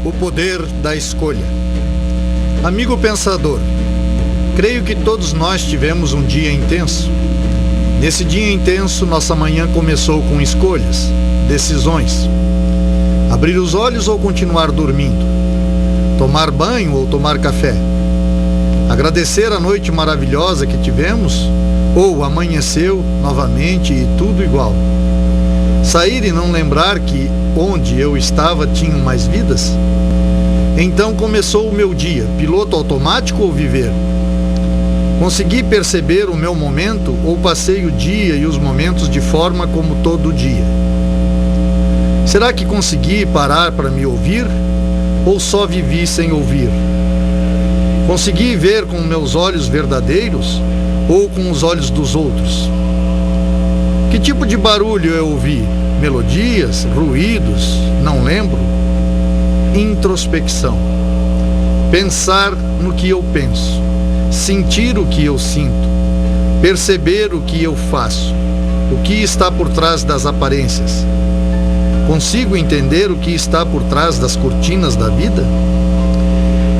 O poder da escolha. Amigo pensador, creio que todos nós tivemos um dia intenso. Nesse dia intenso, nossa manhã começou com escolhas, decisões. Abrir os olhos ou continuar dormindo. Tomar banho ou tomar café. Agradecer a noite maravilhosa que tivemos ou amanheceu novamente e tudo igual. Sair e não lembrar que onde eu estava tinham mais vidas? Então começou o meu dia, piloto automático ou viver? Consegui perceber o meu momento ou passei o dia e os momentos de forma como todo dia? Será que consegui parar para me ouvir ou só vivi sem ouvir? Consegui ver com meus olhos verdadeiros ou com os olhos dos outros? Que tipo de barulho eu ouvi? Melodias? Ruídos? Não lembro. Introspecção. Pensar no que eu penso. Sentir o que eu sinto. Perceber o que eu faço. O que está por trás das aparências. Consigo entender o que está por trás das cortinas da vida?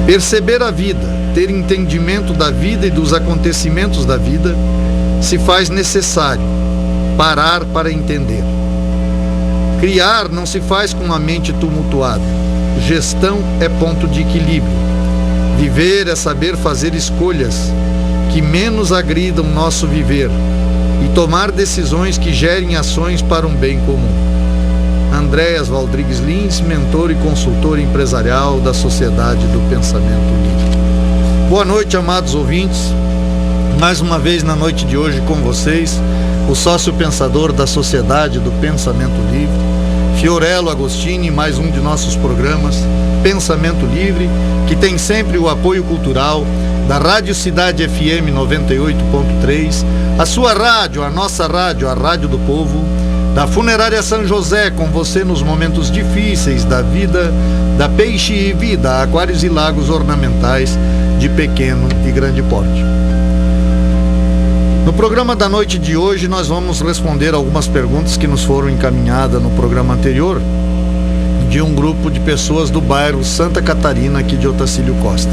Perceber a vida, ter entendimento da vida e dos acontecimentos da vida, se faz necessário parar para entender. Criar não se faz com a mente tumultuada. Gestão é ponto de equilíbrio. Viver é saber fazer escolhas que menos agridam nosso viver e tomar decisões que gerem ações para um bem comum. Andréas Valdrigues Lins, mentor e consultor empresarial da Sociedade do Pensamento Livre. Boa noite, amados ouvintes. Mais uma vez na noite de hoje com vocês, o sócio pensador da Sociedade do Pensamento Livre, Fiorello Agostini, mais um de nossos programas, Pensamento Livre, que tem sempre o apoio cultural da Rádio Cidade FM 98.3, a sua rádio, a nossa rádio, a Rádio do Povo, da Funerária São José, com você nos momentos difíceis da vida, da Peixe e Vida, aquários e lagos ornamentais de pequeno e grande porte. No programa da noite de hoje, nós vamos responder algumas perguntas que nos foram encaminhadas no programa anterior, de um grupo de pessoas do bairro Santa Catarina, aqui de Otacílio Costa.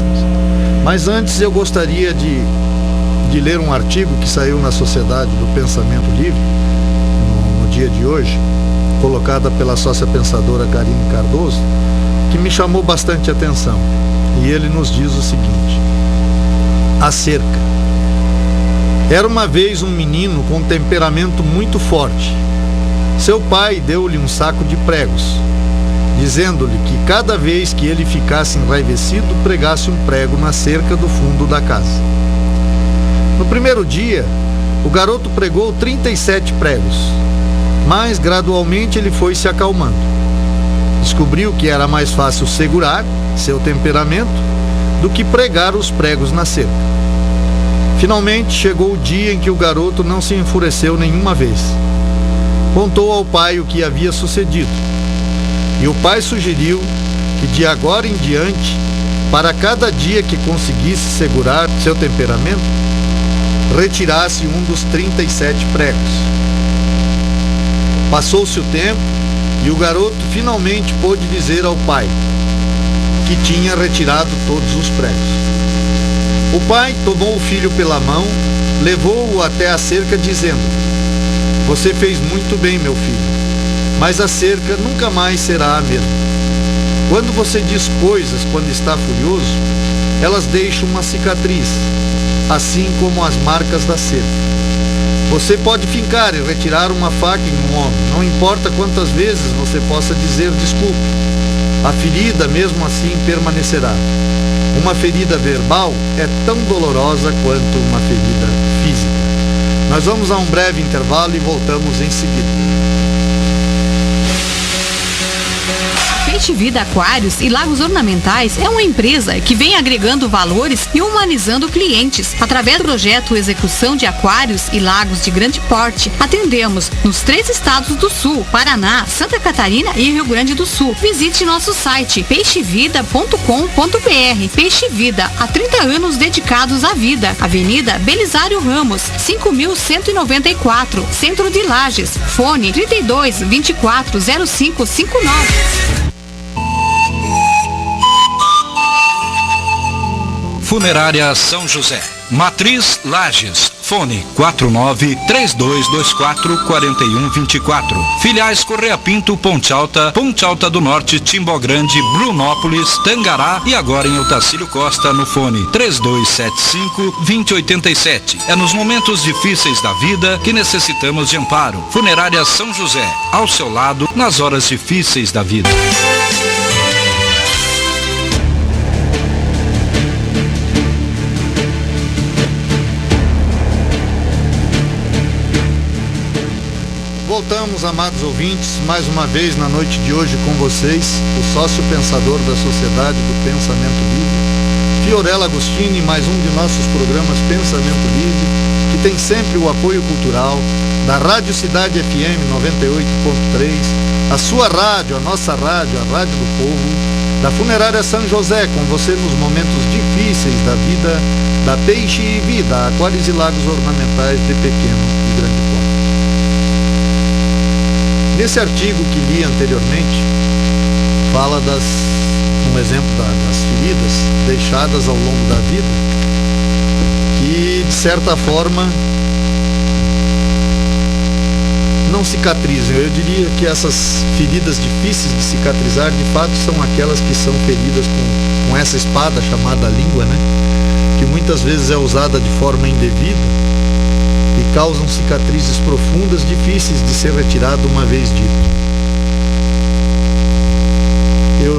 Mas antes eu gostaria de ler um artigo que saiu na Sociedade do Pensamento Livre, no dia de hoje, colocada pela sócia pensadora Karine Cardoso, que me chamou bastante atenção. E ele nos diz o seguinte: a cerca. Era uma vez um menino com temperamento muito forte. Seu pai deu-lhe um saco de pregos, dizendo-lhe que cada vez que ele ficasse enraivecido, pregasse um prego na cerca do fundo da casa. No primeiro dia, o garoto pregou 37 pregos, mas gradualmente ele foi se acalmando. Descobriu que era mais fácil segurar seu temperamento do que pregar os pregos na cerca. Finalmente chegou o dia em que o garoto não se enfureceu nenhuma vez. Contou ao pai o que havia sucedido. E o pai sugeriu que de agora em diante, para cada dia que conseguisse segurar seu temperamento, retirasse um dos 37 pregos. Passou-se o tempo e o garoto finalmente pôde dizer ao pai que tinha retirado todos os pregos. O pai tomou o filho pela mão, levou-o até a cerca, dizendo: "Você fez muito bem, meu filho, mas a cerca nunca mais será a mesma. Quando você diz coisas quando está furioso, elas deixam uma cicatriz, assim como as marcas da cerca. Você pode fincar e retirar uma faca em um homem, não importa quantas vezes você possa dizer desculpe. A ferida, mesmo assim, permanecerá. Uma ferida verbal é tão dolorosa quanto uma ferida física." Nós vamos a um breve intervalo e voltamos em seguida. Peixe Vida Aquários e Lagos Ornamentais é uma empresa que vem agregando valores e humanizando clientes. Através do projeto Execução de Aquários e Lagos de Grande Porte, atendemos nos 3 estados do Sul: Paraná, Santa Catarina e Rio Grande do Sul. Visite nosso site peixevida.com.br. Peixe Vida, há 30 anos dedicados à vida. Avenida Belisário Ramos, 5.194, Centro de Lages. Fone 32 24 05 59. Funerária São José. Matriz Lages. Fone 49-3224-4124. Filiais Correia Pinto, Ponte Alta do Norte, Timbó Grande, Brunópolis, Tangará e agora em Otacílio Costa no fone 3275-2087. É nos momentos difíceis da vida que necessitamos de amparo. Funerária São José, ao seu lado nas horas difíceis da vida. Voltamos, amados ouvintes, mais uma vez na noite de hoje com vocês, o sócio pensador da Sociedade do Pensamento Livre, Fiorella Agostini, mais um de nossos programas Pensamento Livre, que tem sempre o apoio cultural da Rádio Cidade FM 98.3, a sua rádio, a nossa rádio, a Rádio do Povo, da Funerária São José, com você nos momentos difíceis da vida, da Peixe e Vida, aquários e lagos ornamentais de pequeno e grande porte. Nesse artigo que li anteriormente, fala um exemplo das feridas deixadas ao longo da vida, que de certa forma não cicatrizam. Eu diria que essas feridas difíceis de cicatrizar, de fato, são aquelas que são feridas com essa espada chamada língua, né? Que muitas vezes é usada de forma indevida e causam cicatrizes profundas, difíceis de ser retirado uma vez dito. Eu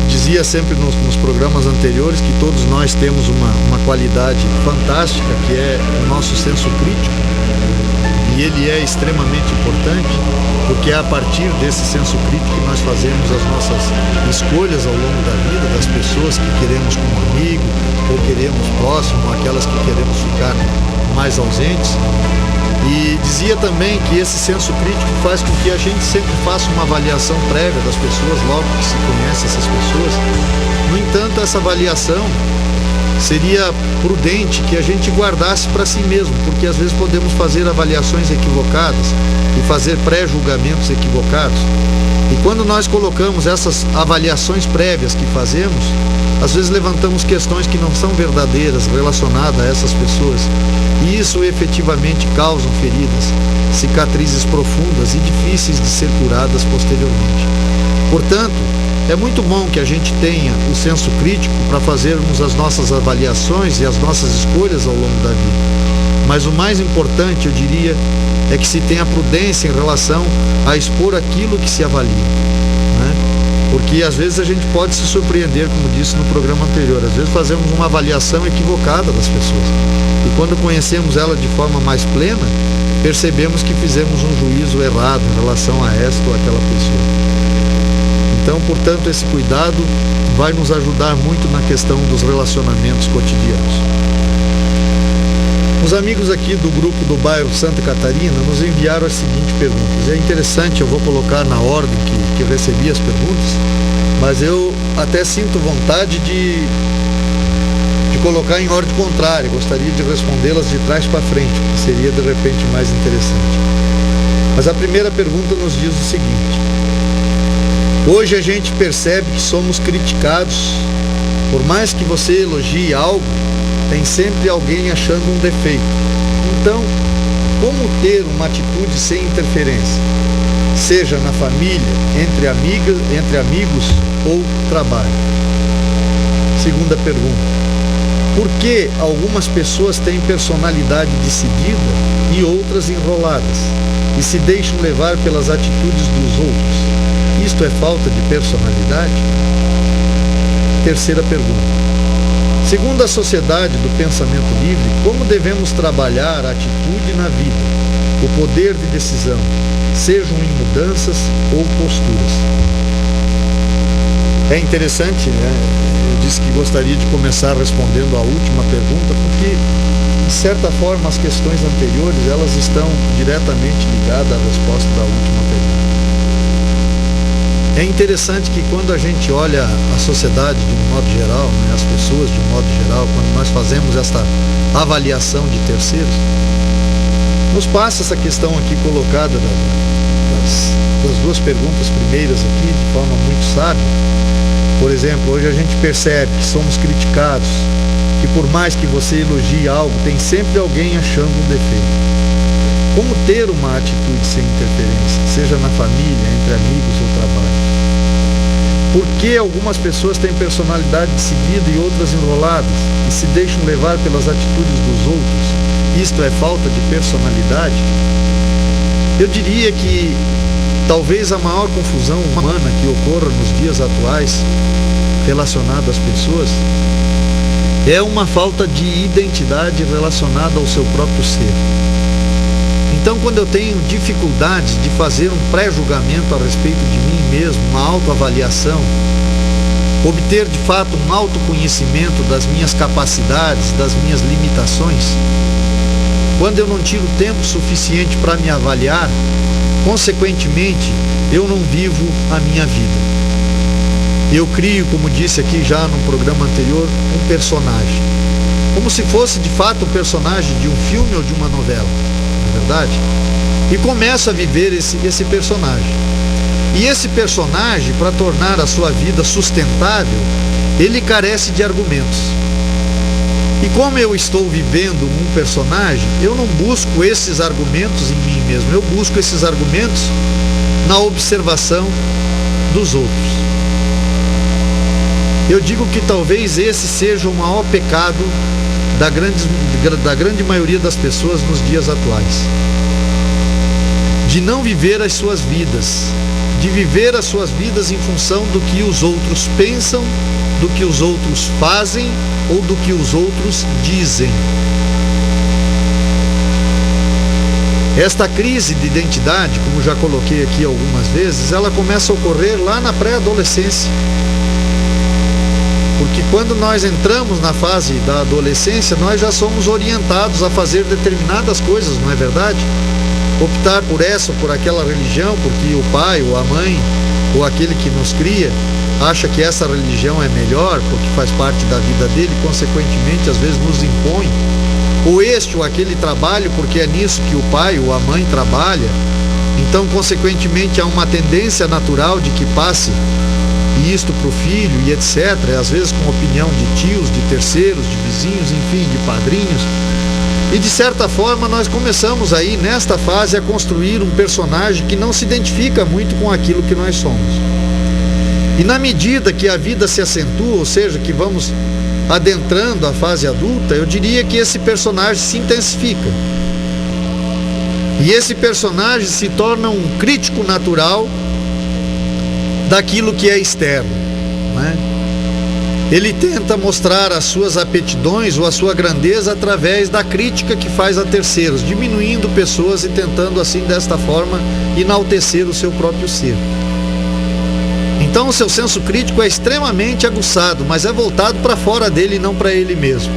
dizia sempre nos programas anteriores que todos nós temos uma qualidade fantástica, que é o nosso senso crítico, e ele é extremamente importante, porque é a partir desse senso crítico que nós fazemos as nossas escolhas ao longo da vida, das pessoas que queremos como amigo, ou queremos próximo, aquelas que queremos ficar mais ausentes. E dizia também que esse senso crítico faz com que a gente sempre faça uma avaliação prévia das pessoas, logo que se conhece essas pessoas. No entanto, essa avaliação seria prudente que a gente guardasse para si mesmo, porque às vezes podemos fazer avaliações equivocadas e fazer pré-julgamentos equivocados. E quando nós colocamos essas avaliações prévias que fazemos, às vezes levantamos questões que não são verdadeiras relacionadas a essas pessoas. E isso efetivamente causa feridas, cicatrizes profundas e difíceis de ser curadas posteriormente. Portanto, é muito bom que a gente tenha o senso crítico para fazermos as nossas avaliações e as nossas escolhas ao longo da vida. Mas o mais importante, eu diria, é que se tenha prudência em relação a expor aquilo que se avalia, né? Porque às vezes a gente pode se surpreender, como disse no programa anterior. Às vezes fazemos uma avaliação equivocada das pessoas. E quando conhecemos ela de forma mais plena, percebemos que fizemos um juízo errado em relação a esta ou aquela pessoa. Então, portanto, esse cuidado vai nos ajudar muito na questão dos relacionamentos cotidianos. Os amigos aqui do grupo do bairro Santa Catarina nos enviaram as seguintes perguntas. É interessante, eu vou colocar na ordem que recebi as perguntas, mas eu até sinto vontade de colocar em ordem contrária. Gostaria de respondê-las de trás para frente, que seria de repente mais interessante. Mas a primeira pergunta nos diz o seguinte: hoje a gente percebe que somos criticados. Por mais que você elogie algo, tem sempre alguém achando um defeito. Então, como ter uma atitude sem interferência? Seja na família, entre amigos ou trabalho. Segunda pergunta: por que algumas pessoas têm personalidade decidida e outras enroladas e se deixam levar pelas atitudes dos outros? Isto é falta de personalidade? Terceira pergunta: segundo a Sociedade do Pensamento Livre, como devemos trabalhar a atitude na vida, o poder de decisão, sejam em mudanças ou posturas? É interessante, né? Eu disse que gostaria de começar respondendo a última pergunta, porque, de certa forma, as questões anteriores, elas estão diretamente ligadas à resposta da última pergunta. É interessante que quando a gente olha a sociedade de um modo geral, né, as pessoas de um modo geral, quando nós fazemos esta avaliação de terceiros, nos passa essa questão aqui colocada das duas perguntas primeiras aqui, de forma muito sábia. Por exemplo, hoje a gente percebe que somos criticados, que por mais que você elogie algo, tem sempre alguém achando um defeito. Como ter uma atitude sem interferência, seja na família, entre amigos ou trabalho? Por que algumas pessoas têm personalidade decidida e outras enroladas e se deixam levar pelas atitudes dos outros? Isto é falta de personalidade? Eu diria que talvez a maior confusão humana que ocorra nos dias atuais relacionada às pessoas é uma falta de identidade relacionada ao seu próprio ser. Então, quando eu tenho dificuldades de fazer um pré-julgamento a respeito de mim mesmo, uma autoavaliação, obter de fato um autoconhecimento das minhas capacidades, das minhas limitações, quando eu não tiro tempo suficiente para me avaliar, consequentemente, eu não vivo a minha vida. Eu crio, como disse aqui já no programa anterior, um personagem. Como se fosse de fato um personagem de um filme ou de uma novela, não é verdade? E começo a viver esse personagem. E esse personagem, para tornar a sua vida sustentável, ele carece de argumentos. E como eu estou vivendo um personagem, eu não busco esses argumentos em mim mesmo, eu busco esses argumentos na observação dos outros. Eu digo que talvez esse seja o maior pecado da grande maioria das pessoas nos dias atuais. De não viver as suas vidas, de viver as suas vidas em função do que os outros pensam, do que os outros fazem ou do que os outros dizem. Esta crise de identidade, como já coloquei aqui algumas vezes, ela começa a ocorrer lá na pré-adolescência. Porque quando nós entramos na fase da adolescência, nós já somos orientados a fazer determinadas coisas, não é verdade? Optar por essa ou por aquela religião, porque o pai ou a mãe ou aquele que nos cria acha que essa religião é melhor, porque faz parte da vida dele, consequentemente às vezes nos impõe, ou este ou aquele trabalho, porque é nisso que o pai ou a mãe trabalha, então consequentemente há uma tendência natural de que passe isto para o filho e etc, às vezes com opinião de tios, de terceiros, de vizinhos, enfim, de padrinhos, e de certa forma nós começamos aí nesta fase a construir um personagem que não se identifica muito com aquilo que nós somos. E na medida que a vida se acentua, ou seja, que vamos adentrando a fase adulta, eu diria que esse personagem se intensifica. E esse personagem se torna um crítico natural daquilo que é externo, né? Ele tenta mostrar as suas aptidões ou a sua grandeza através da crítica que faz a terceiros, diminuindo pessoas e tentando assim, desta forma, enaltecer o seu próprio ser. Então o seu senso crítico é extremamente aguçado, mas é voltado para fora dele e não para ele mesmo.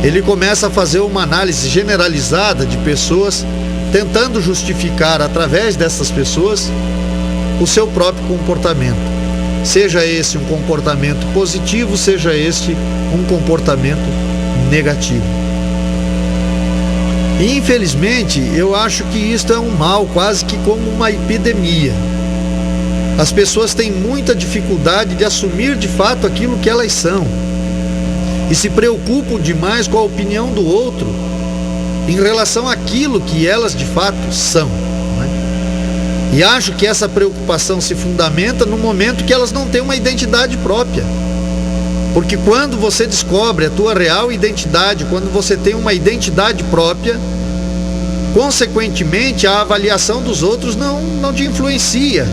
Ele começa a fazer uma análise generalizada de pessoas, tentando justificar através dessas pessoas o seu próprio comportamento. Seja esse um comportamento positivo, seja este um comportamento negativo. E infelizmente eu acho que isto é um mal, quase que como uma epidemia. As pessoas têm muita dificuldade de assumir de fato aquilo que elas são e se preocupam demais com a opinião do outro em relação àquilo que elas de fato são, né? E acho que essa preocupação se fundamenta no momento que elas não têm uma identidade própria. Porque quando você descobre a tua real identidade, quando você tem uma identidade própria, consequentemente a avaliação dos outros não te influencia.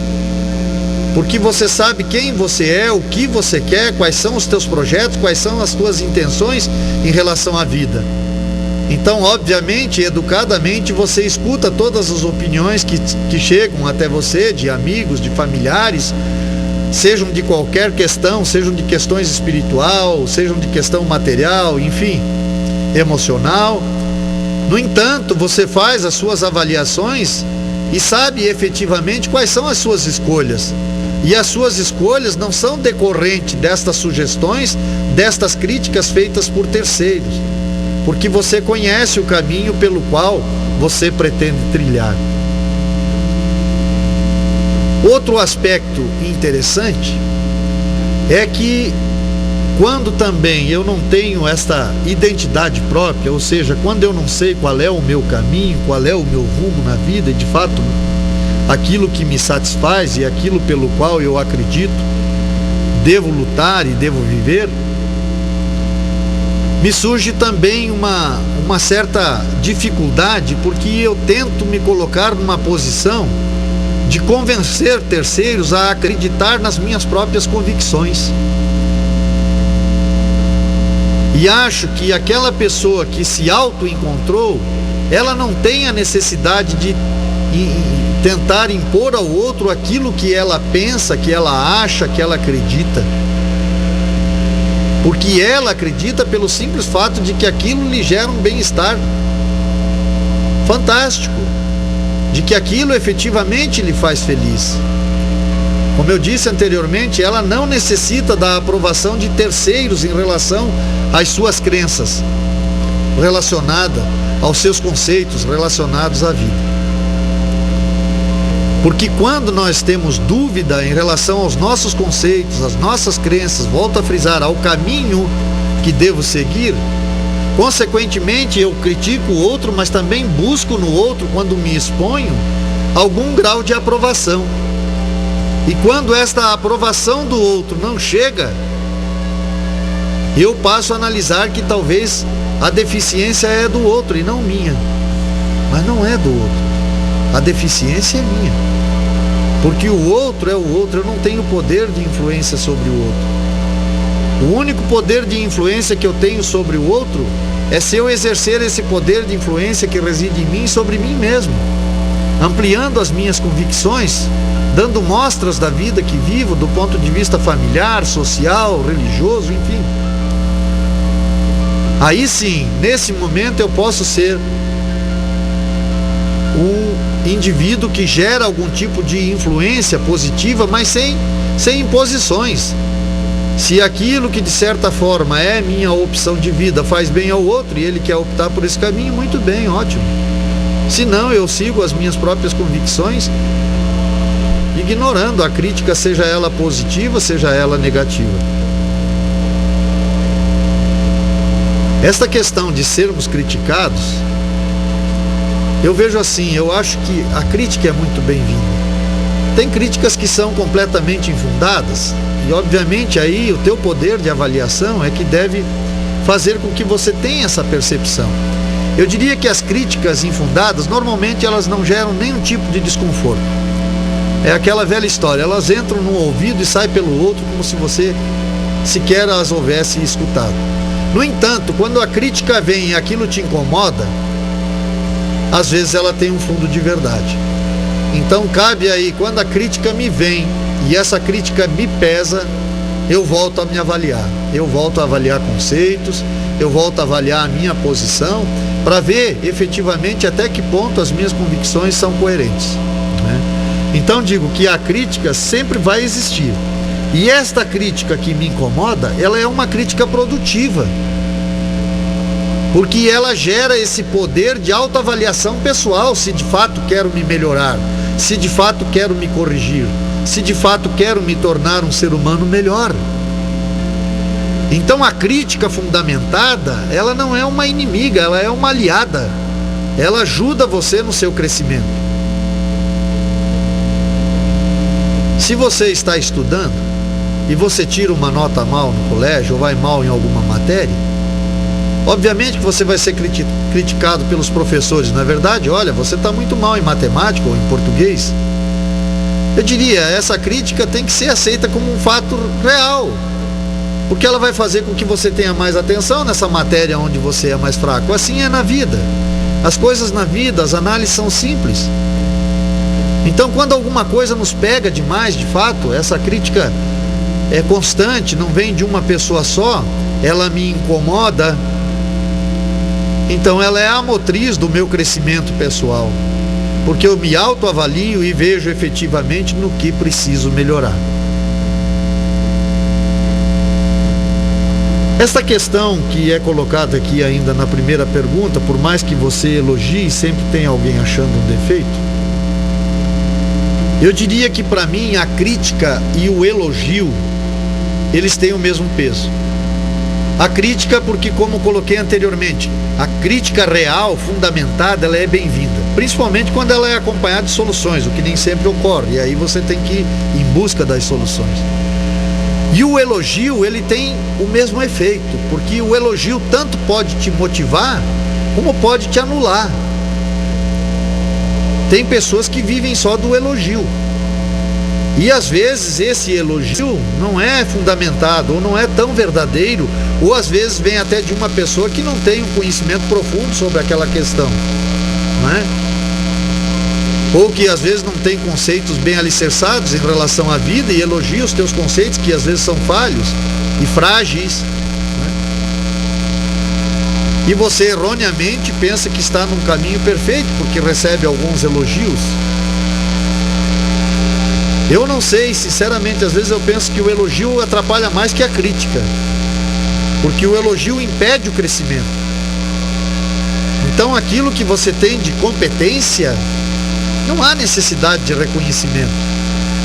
Porque você sabe quem você é, o que você quer, quais são os teus projetos, quais são as tuas intenções em relação à vida. Então, obviamente, educadamente, você escuta todas as opiniões que chegam até você, de amigos, de familiares, sejam de qualquer questão, sejam de questões espiritual, sejam de questão material, enfim, emocional. No entanto, você faz as suas avaliações e sabe efetivamente quais são as suas escolhas. E as suas escolhas não são decorrentes destas sugestões, destas críticas feitas por terceiros, porque você conhece o caminho pelo qual você pretende trilhar. Outro aspecto interessante é que quando também eu não tenho esta identidade própria, ou seja, quando eu não sei qual é o meu caminho, qual é o meu rumo na vida, e de fato aquilo que me satisfaz e aquilo pelo qual eu acredito, devo lutar e devo viver, me surge também uma certa dificuldade, porque eu tento me colocar numa posição de convencer terceiros a acreditar nas minhas próprias convicções. E acho que aquela pessoa que se auto-encontrou, ela não tem a necessidade de tentar impor ao outro aquilo que ela pensa, que ela acha, que ela acredita. Porque ela acredita pelo simples fato de que aquilo lhe gera um bem-estar fantástico, de que aquilo efetivamente lhe faz feliz. Como eu disse anteriormente, ela não necessita da aprovação de terceiros em relação às suas crenças, relacionada aos seus conceitos relacionados à vida. Porque quando nós temos dúvida em relação aos nossos conceitos, às nossas crenças, volto a frisar, ao caminho que devo seguir, consequentemente eu critico o outro, mas também busco no outro, quando me exponho, algum grau de aprovação. E quando esta aprovação do outro não chega, eu passo a analisar que talvez a deficiência é do outro e não minha. Mas não é do outro. A deficiência é minha. Porque o outro é o outro, eu não tenho poder de influência sobre o outro. O único poder de influência que eu tenho sobre o outro é se eu exercer esse poder de influência que reside em mim sobre mim mesmo, ampliando as minhas convicções, dando mostras da vida que vivo do ponto de vista familiar, social, religioso, enfim. Aí sim, nesse momento eu posso ser um indivíduo que gera algum tipo de influência positiva, mas sem imposições. Se aquilo que de certa forma é minha opção de vida faz bem ao outro e ele quer optar por esse caminho, muito bem, ótimo. Se não, eu sigo as minhas próprias convicções, ignorando a crítica, seja ela positiva, seja ela negativa. Esta questão de sermos criticados, eu vejo assim, eu acho que a crítica é muito bem-vinda. Tem críticas que são completamente infundadas, e obviamente aí o teu poder de avaliação é que deve fazer com que você tenha essa percepção. Eu diria que as críticas infundadas, normalmente elas não geram nenhum tipo de desconforto. É aquela velha história, elas entram num ouvido e saem pelo outro como se você sequer as houvesse escutado. No entanto, quando a crítica vem e aquilo te incomoda, às vezes ela tem um fundo de verdade. Então cabe aí, quando a crítica me vem e essa crítica me pesa, eu volto a me avaliar. Eu volto a avaliar conceitos, eu volto a avaliar a minha posição, para ver efetivamente até que ponto as minhas convicções são coerentes, né? Então digo que a crítica sempre vai existir. E esta crítica que me incomoda, ela é uma crítica produtiva, porque ela gera esse poder de autoavaliação pessoal, se de fato quero me melhorar, se de fato quero me corrigir, se de fato quero me tornar um ser humano melhor. Então a crítica fundamentada, ela não é uma inimiga, ela é uma aliada. Ela ajuda você no seu crescimento. Se você está estudando e você tira uma nota mal no colégio ou vai mal em alguma matéria, obviamente que você vai ser criticado pelos professores, não é verdade? Olha, você está muito mal em matemática ou em português. Eu diria, essa crítica tem que ser aceita como um fato real, porque ela vai fazer com que você tenha mais atenção nessa matéria onde você é mais fraco. Assim é na vida. As coisas na vida, as análises são simples. Então, quando alguma coisa nos pega demais, de fato, essa crítica é constante, não vem de uma pessoa só, ela me incomoda, então ela é a motriz do meu crescimento pessoal, porque eu me autoavalio e vejo efetivamente no que preciso melhorar. Esta questão que é colocada aqui ainda na primeira pergunta, por mais que você elogie, sempre tem alguém achando um defeito. Eu diria que para mim a crítica e o elogio, eles têm o mesmo peso. A crítica, porque como coloquei anteriormente, a crítica real, fundamentada, ela é bem-vinda. Principalmente quando ela é acompanhada de soluções, o que nem sempre ocorre. E aí você tem que ir em busca das soluções. E o elogio, ele tem o mesmo efeito, porque o elogio tanto pode te motivar, como pode te anular. Tem pessoas que vivem só do elogio. E às vezes esse elogio não é fundamentado, ou não é tão verdadeiro, ou às vezes vem até de uma pessoa que não tem um conhecimento profundo sobre aquela questão, não é? Ou que às vezes não tem conceitos bem alicerçados em relação à vida e elogia os teus conceitos, que às vezes são falhos e frágeis, não é? E você erroneamente pensa que está num caminho perfeito, porque recebe alguns elogios. Eu não sei, sinceramente, às vezes eu penso que o elogio atrapalha mais que a crítica, porque o elogio impede o crescimento. Então aquilo que você tem de competência, não há necessidade de reconhecimento.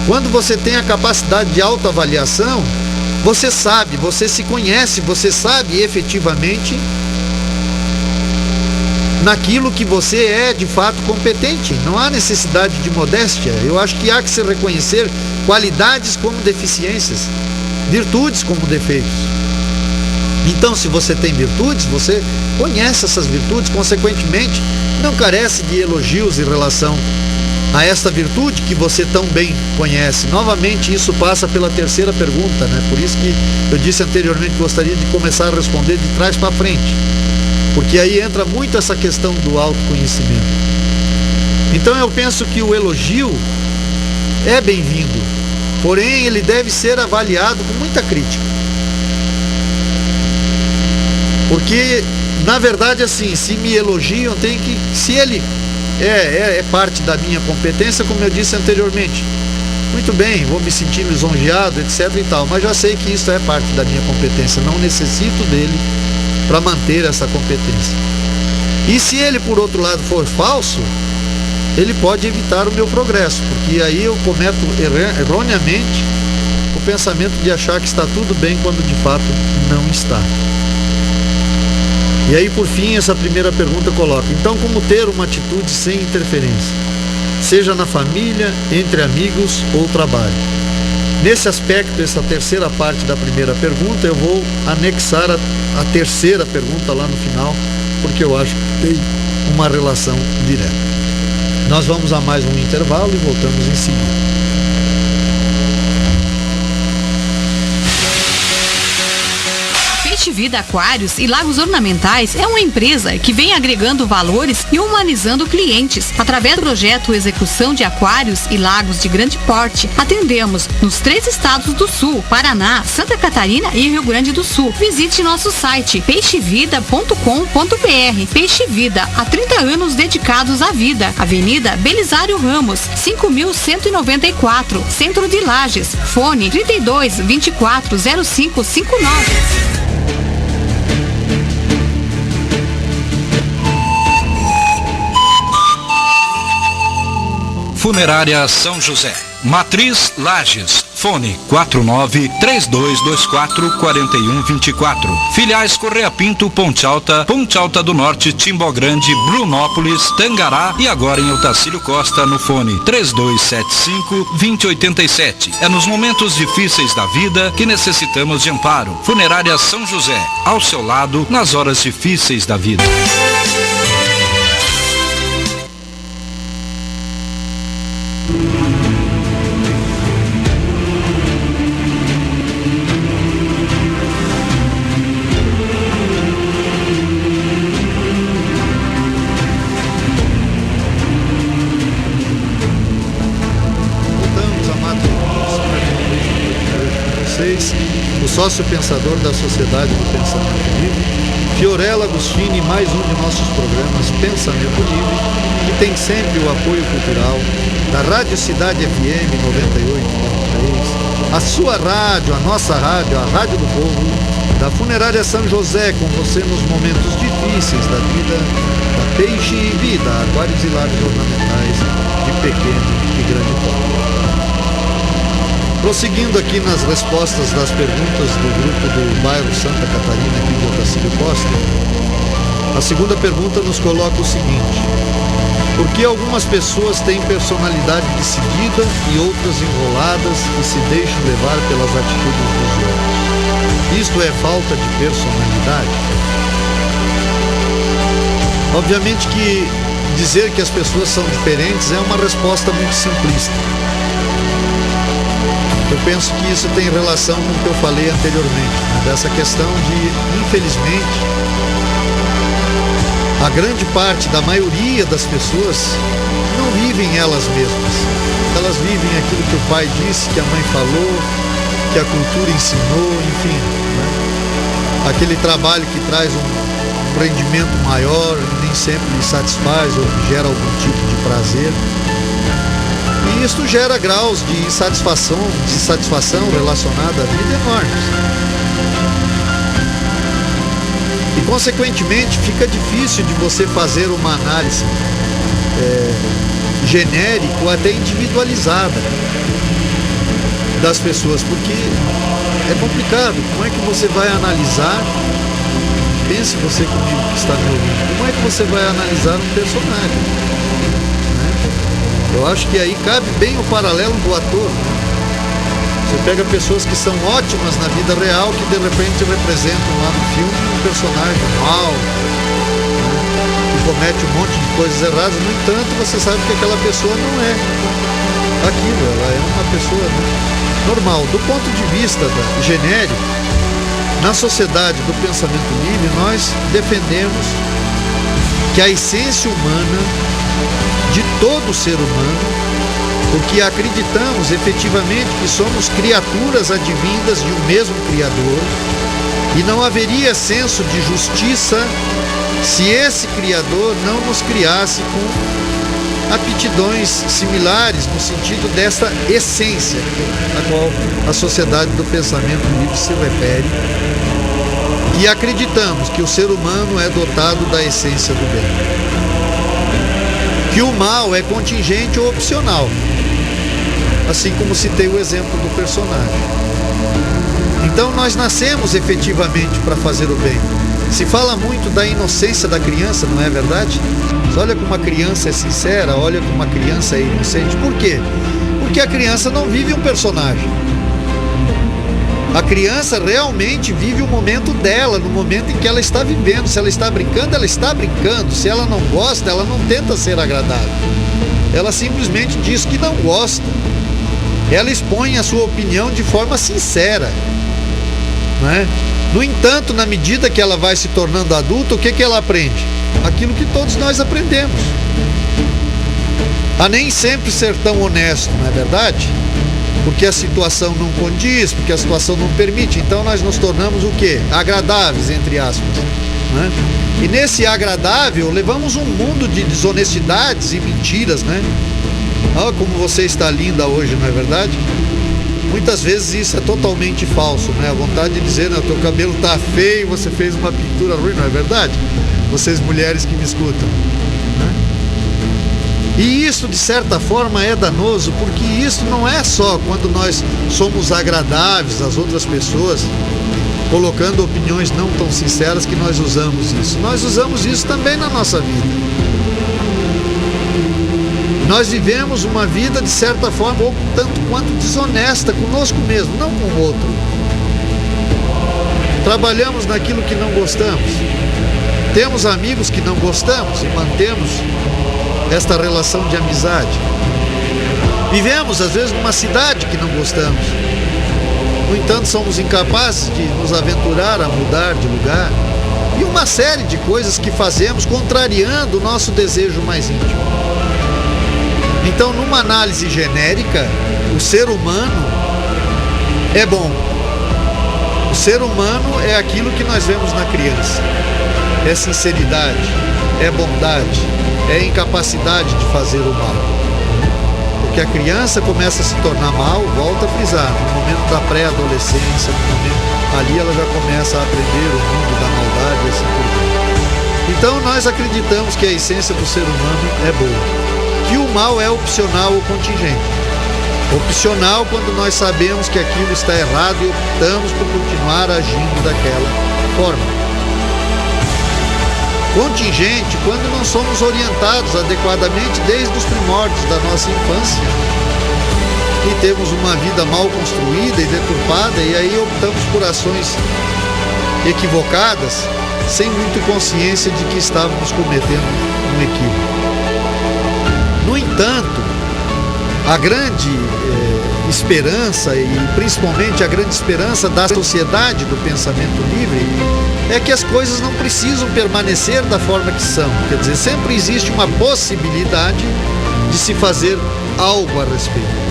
Quando você tem a capacidade de autoavaliação, você sabe, você se conhece, você sabe efetivamente naquilo que você é de fato competente. Não há necessidade de modéstia. Eu acho que há que se reconhecer qualidades como deficiências, virtudes como defeitos. Então, se você tem virtudes, você conhece essas virtudes, consequentemente, não carece de elogios em relação a esta virtude que você tão bem conhece. Novamente, isso passa pela terceira pergunta, né? Por isso que eu disse anteriormente que gostaria de começar a responder de trás para frente, porque aí entra muito essa questão do autoconhecimento. Então eu penso que o elogio é bem-vindo, porém ele deve ser avaliado com muita crítica. Porque, na verdade, assim, se me elogiam, tem que, se ele é parte da minha competência, como eu disse anteriormente, muito bem, vou me sentir lisonjeado, etc e tal, mas já sei que isso é parte da minha competência, não necessito dele para manter essa competência. E se ele, por outro lado, for falso, ele pode evitar o meu progresso, porque aí eu cometo erroneamente o pensamento de achar que está tudo bem quando de fato não está. E aí, por fim, essa primeira pergunta coloca: então, como ter uma atitude sem interferência, seja na família, entre amigos ou trabalho? Nesse aspecto, essa terceira parte da primeira pergunta, eu vou anexar a terceira pergunta lá no final, porque eu acho que tem uma relação direta. Nós vamos a mais um intervalo e voltamos em seguida. Peixe Vida Aquários e Lagos Ornamentais é uma empresa que vem agregando valores e humanizando clientes. Através do projeto Execução de Aquários e Lagos de Grande Porte, atendemos nos 3 estados do Sul: Paraná, Santa Catarina e Rio Grande do Sul. Visite nosso site peixevida.com.br. Peixe Vida, há 30 anos dedicados à vida. Avenida Belisário Ramos, 5194, Centro de Lages. Fone 32 24 0559. Funerária São José, Matriz Lages, fone 49-3224-4124. Filiais Correia Pinto, Ponte Alta do Norte, Timbó Grande, Brunópolis, Tangará e agora em Otacílio Costa no fone 3275-2087. É nos momentos difíceis da vida que necessitamos de amparo. Funerária São José, ao seu lado nas horas difíceis da vida. O sócio pensador da Sociedade do Pensamento Livre, Fiorella Agostini, mais um de nossos programas Pensamento Livre, que tem sempre o apoio cultural da Rádio Cidade FM 98.3, a sua rádio, a nossa rádio, a Rádio do Povo, da Funerária São José, com você nos momentos difíceis da vida, da Peixe Vida, Aquários e Lagos Ornamentais de pequeno e grande porte. Prosseguindo aqui nas respostas das perguntas do grupo do bairro Santa Catarina, aqui de Otacílio Costa, a segunda pergunta nos coloca o seguinte: por que algumas pessoas têm personalidade decidida e outras enroladas e se deixam levar pelas atitudes dos outros? Isto é falta de personalidade? Obviamente que dizer que as pessoas são diferentes é uma resposta muito simplista. Eu penso que isso tem relação com o que eu falei anteriormente, né? Dessa questão de, infelizmente, a grande parte da maioria das pessoas não vivem elas mesmas. Elas vivem aquilo que o pai disse, que a mãe falou, que a cultura ensinou, enfim, né? Aquele trabalho que traz um rendimento maior, nem sempre lhe satisfaz ou gera algum tipo de prazer. E isso gera graus de satisfação relacionada à vida enormes. E, consequentemente, fica difícil de você fazer uma análise genérica ou até individualizada das pessoas, porque é complicado. Como é que você vai analisar? Pense você comigo que está me ouvindo. Como é que você vai analisar um personagem? Eu acho que aí cabe bem o paralelo do ator. Você pega pessoas que são ótimas na vida real, que de repente representam lá no filme um personagem mau, que comete um monte de coisas erradas. No entanto, você sabe que aquela pessoa não é aquilo, ela é uma pessoa normal. Do ponto de vista genérico, na sociedade do pensamento livre, nós defendemos que a essência humana de todo ser humano, porque acreditamos efetivamente que somos criaturas advindas de um mesmo Criador, e não haveria senso de justiça se esse Criador não nos criasse com aptidões similares no sentido desta essência a qual a sociedade do pensamento livre se refere. E acreditamos que o ser humano é dotado da essência do bem, que o mal é contingente ou opcional, assim como citei o exemplo do personagem. Então nós nascemos efetivamente para fazer o bem. Se fala muito da inocência da criança, não é verdade? Mas olha como a criança é sincera, olha como a criança é inocente. Por quê? Porque a criança não vive um personagem. A criança realmente vive o momento dela, no momento em que ela está vivendo. Se ela está brincando, ela está brincando. Se ela não gosta, ela não tenta ser agradável. Ela simplesmente diz que não gosta. Ela expõe a sua opinião de forma sincera, né? No entanto, na medida que ela vai se tornando adulta, o que ela aprende? Aquilo que todos nós aprendemos. A nem sempre ser tão honesto, não é verdade? Porque a situação não condiz, porque a situação não permite. Então nós nos tornamos o quê? Agradáveis, entre aspas, né? E nesse agradável, levamos um mundo de desonestidades e mentiras, né? Olha como você está linda hoje, não é verdade? Muitas vezes isso é totalmente falso, né? A vontade de dizer, não, teu cabelo está feio, você fez uma pintura ruim, não é verdade? Vocês mulheres que me escutam, né? E isso, de certa forma, é danoso, porque isso não é só quando nós somos agradáveis às outras pessoas, colocando opiniões não tão sinceras, que nós usamos isso. Nós usamos isso também na nossa vida. Nós vivemos uma vida, de certa forma, ou tanto quanto desonesta conosco mesmo, não com o outro. Trabalhamos naquilo que não gostamos. Temos amigos que não gostamos e mantemos esta relação de amizade. Vivemos, às vezes, numa cidade que não gostamos. No entanto, somos incapazes de nos aventurar a mudar de lugar. E uma série de coisas que fazemos contrariando o nosso desejo mais íntimo. Então, numa análise genérica, o ser humano é bom. O ser humano é aquilo que nós vemos na criança. É sinceridade, é bondade, é incapacidade de fazer o mal. Porque a criança começa a se tornar mal, volta a frisar, no momento da pré-adolescência, ali ela já começa a aprender o mundo da maldade e assim por diante. Então nós acreditamos que a essência do ser humano é boa, que o mal é opcional ou contingente. Opcional quando nós sabemos que aquilo está errado e optamos por continuar agindo daquela forma. Contingente quando não somos orientados adequadamente desde os primórdios da nossa infância e temos uma vida mal construída e deturpada, e aí optamos por ações equivocadas sem muito consciência de que estávamos cometendo um equívoco. No entanto, a grande esperança, e principalmente a grande esperança da sociedade do pensamento livre, é que as coisas não precisam permanecer da forma que são. Quer dizer, sempre existe uma possibilidade de se fazer algo a respeito.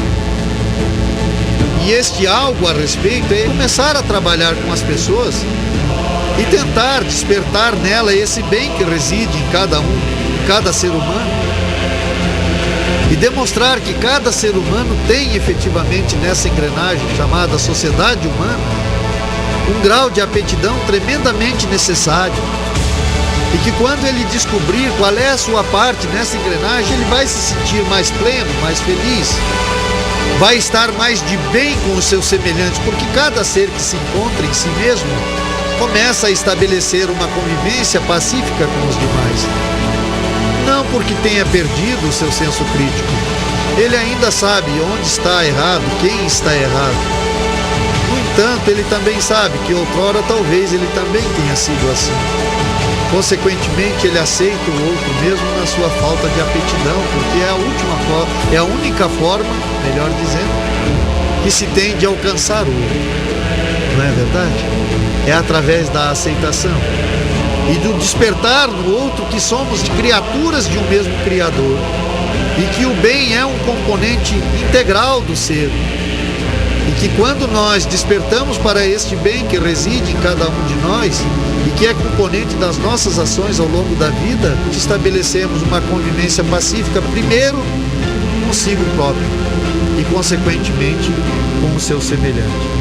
E este algo a respeito é começar a trabalhar com as pessoas e tentar despertar nela esse bem que reside em cada um, em cada ser humano, e demonstrar que cada ser humano tem efetivamente nessa engrenagem chamada sociedade humana um grau de aptidão tremendamente necessário, e que quando ele descobrir qual é a sua parte nessa engrenagem, ele vai se sentir mais pleno, mais feliz, vai estar mais de bem com os seus semelhantes, porque cada ser que se encontra em si mesmo começa a estabelecer uma convivência pacífica com os demais. Não porque tenha perdido o seu senso crítico. Ele ainda sabe onde está errado, quem está errado. No entanto, ele também sabe que outrora talvez ele também tenha sido assim. Consequentemente, ele aceita o outro mesmo na sua falta de aptidão, porque é a única forma, melhor dizendo, que se tem de alcançar o outro. Não é verdade? É através da aceitação e do despertar no outro que somos criaturas de um mesmo Criador, e que o bem é um componente integral do ser, e que quando nós despertamos para este bem que reside em cada um de nós e que é componente das nossas ações ao longo da vida, estabelecemos uma convivência pacífica primeiro consigo próprio e consequentemente com o seu semelhante.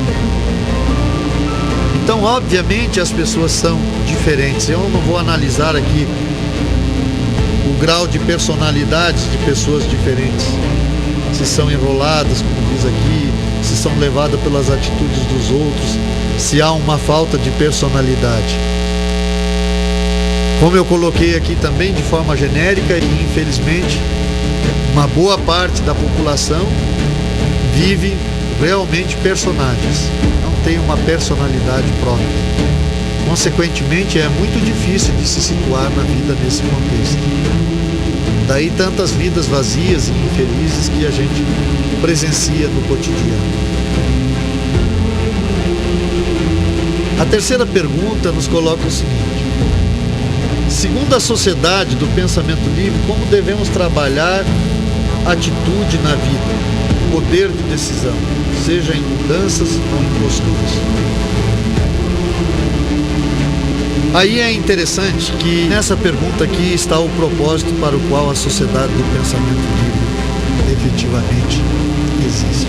Então, obviamente, as pessoas são diferentes. Eu não vou analisar aqui o grau de personalidades de pessoas diferentes. Se são enroladas, como diz aqui, se são levadas pelas atitudes dos outros, se há uma falta de personalidade. Como eu coloquei aqui também de forma genérica, e infelizmente, uma boa parte da população vive realmente personagens. Tem uma personalidade própria. Consequentemente, é muito difícil de se situar na vida nesse contexto. Daí tantas vidas vazias e infelizes que a gente presencia no cotidiano. A terceira pergunta nos coloca o seguinte: segundo a sociedade do pensamento livre, como devemos trabalhar atitude na vida, poder de decisão, seja em mudanças ou em posturas? Aí é interessante que nessa pergunta aqui está o propósito para o qual a sociedade do pensamento livre efetivamente existe.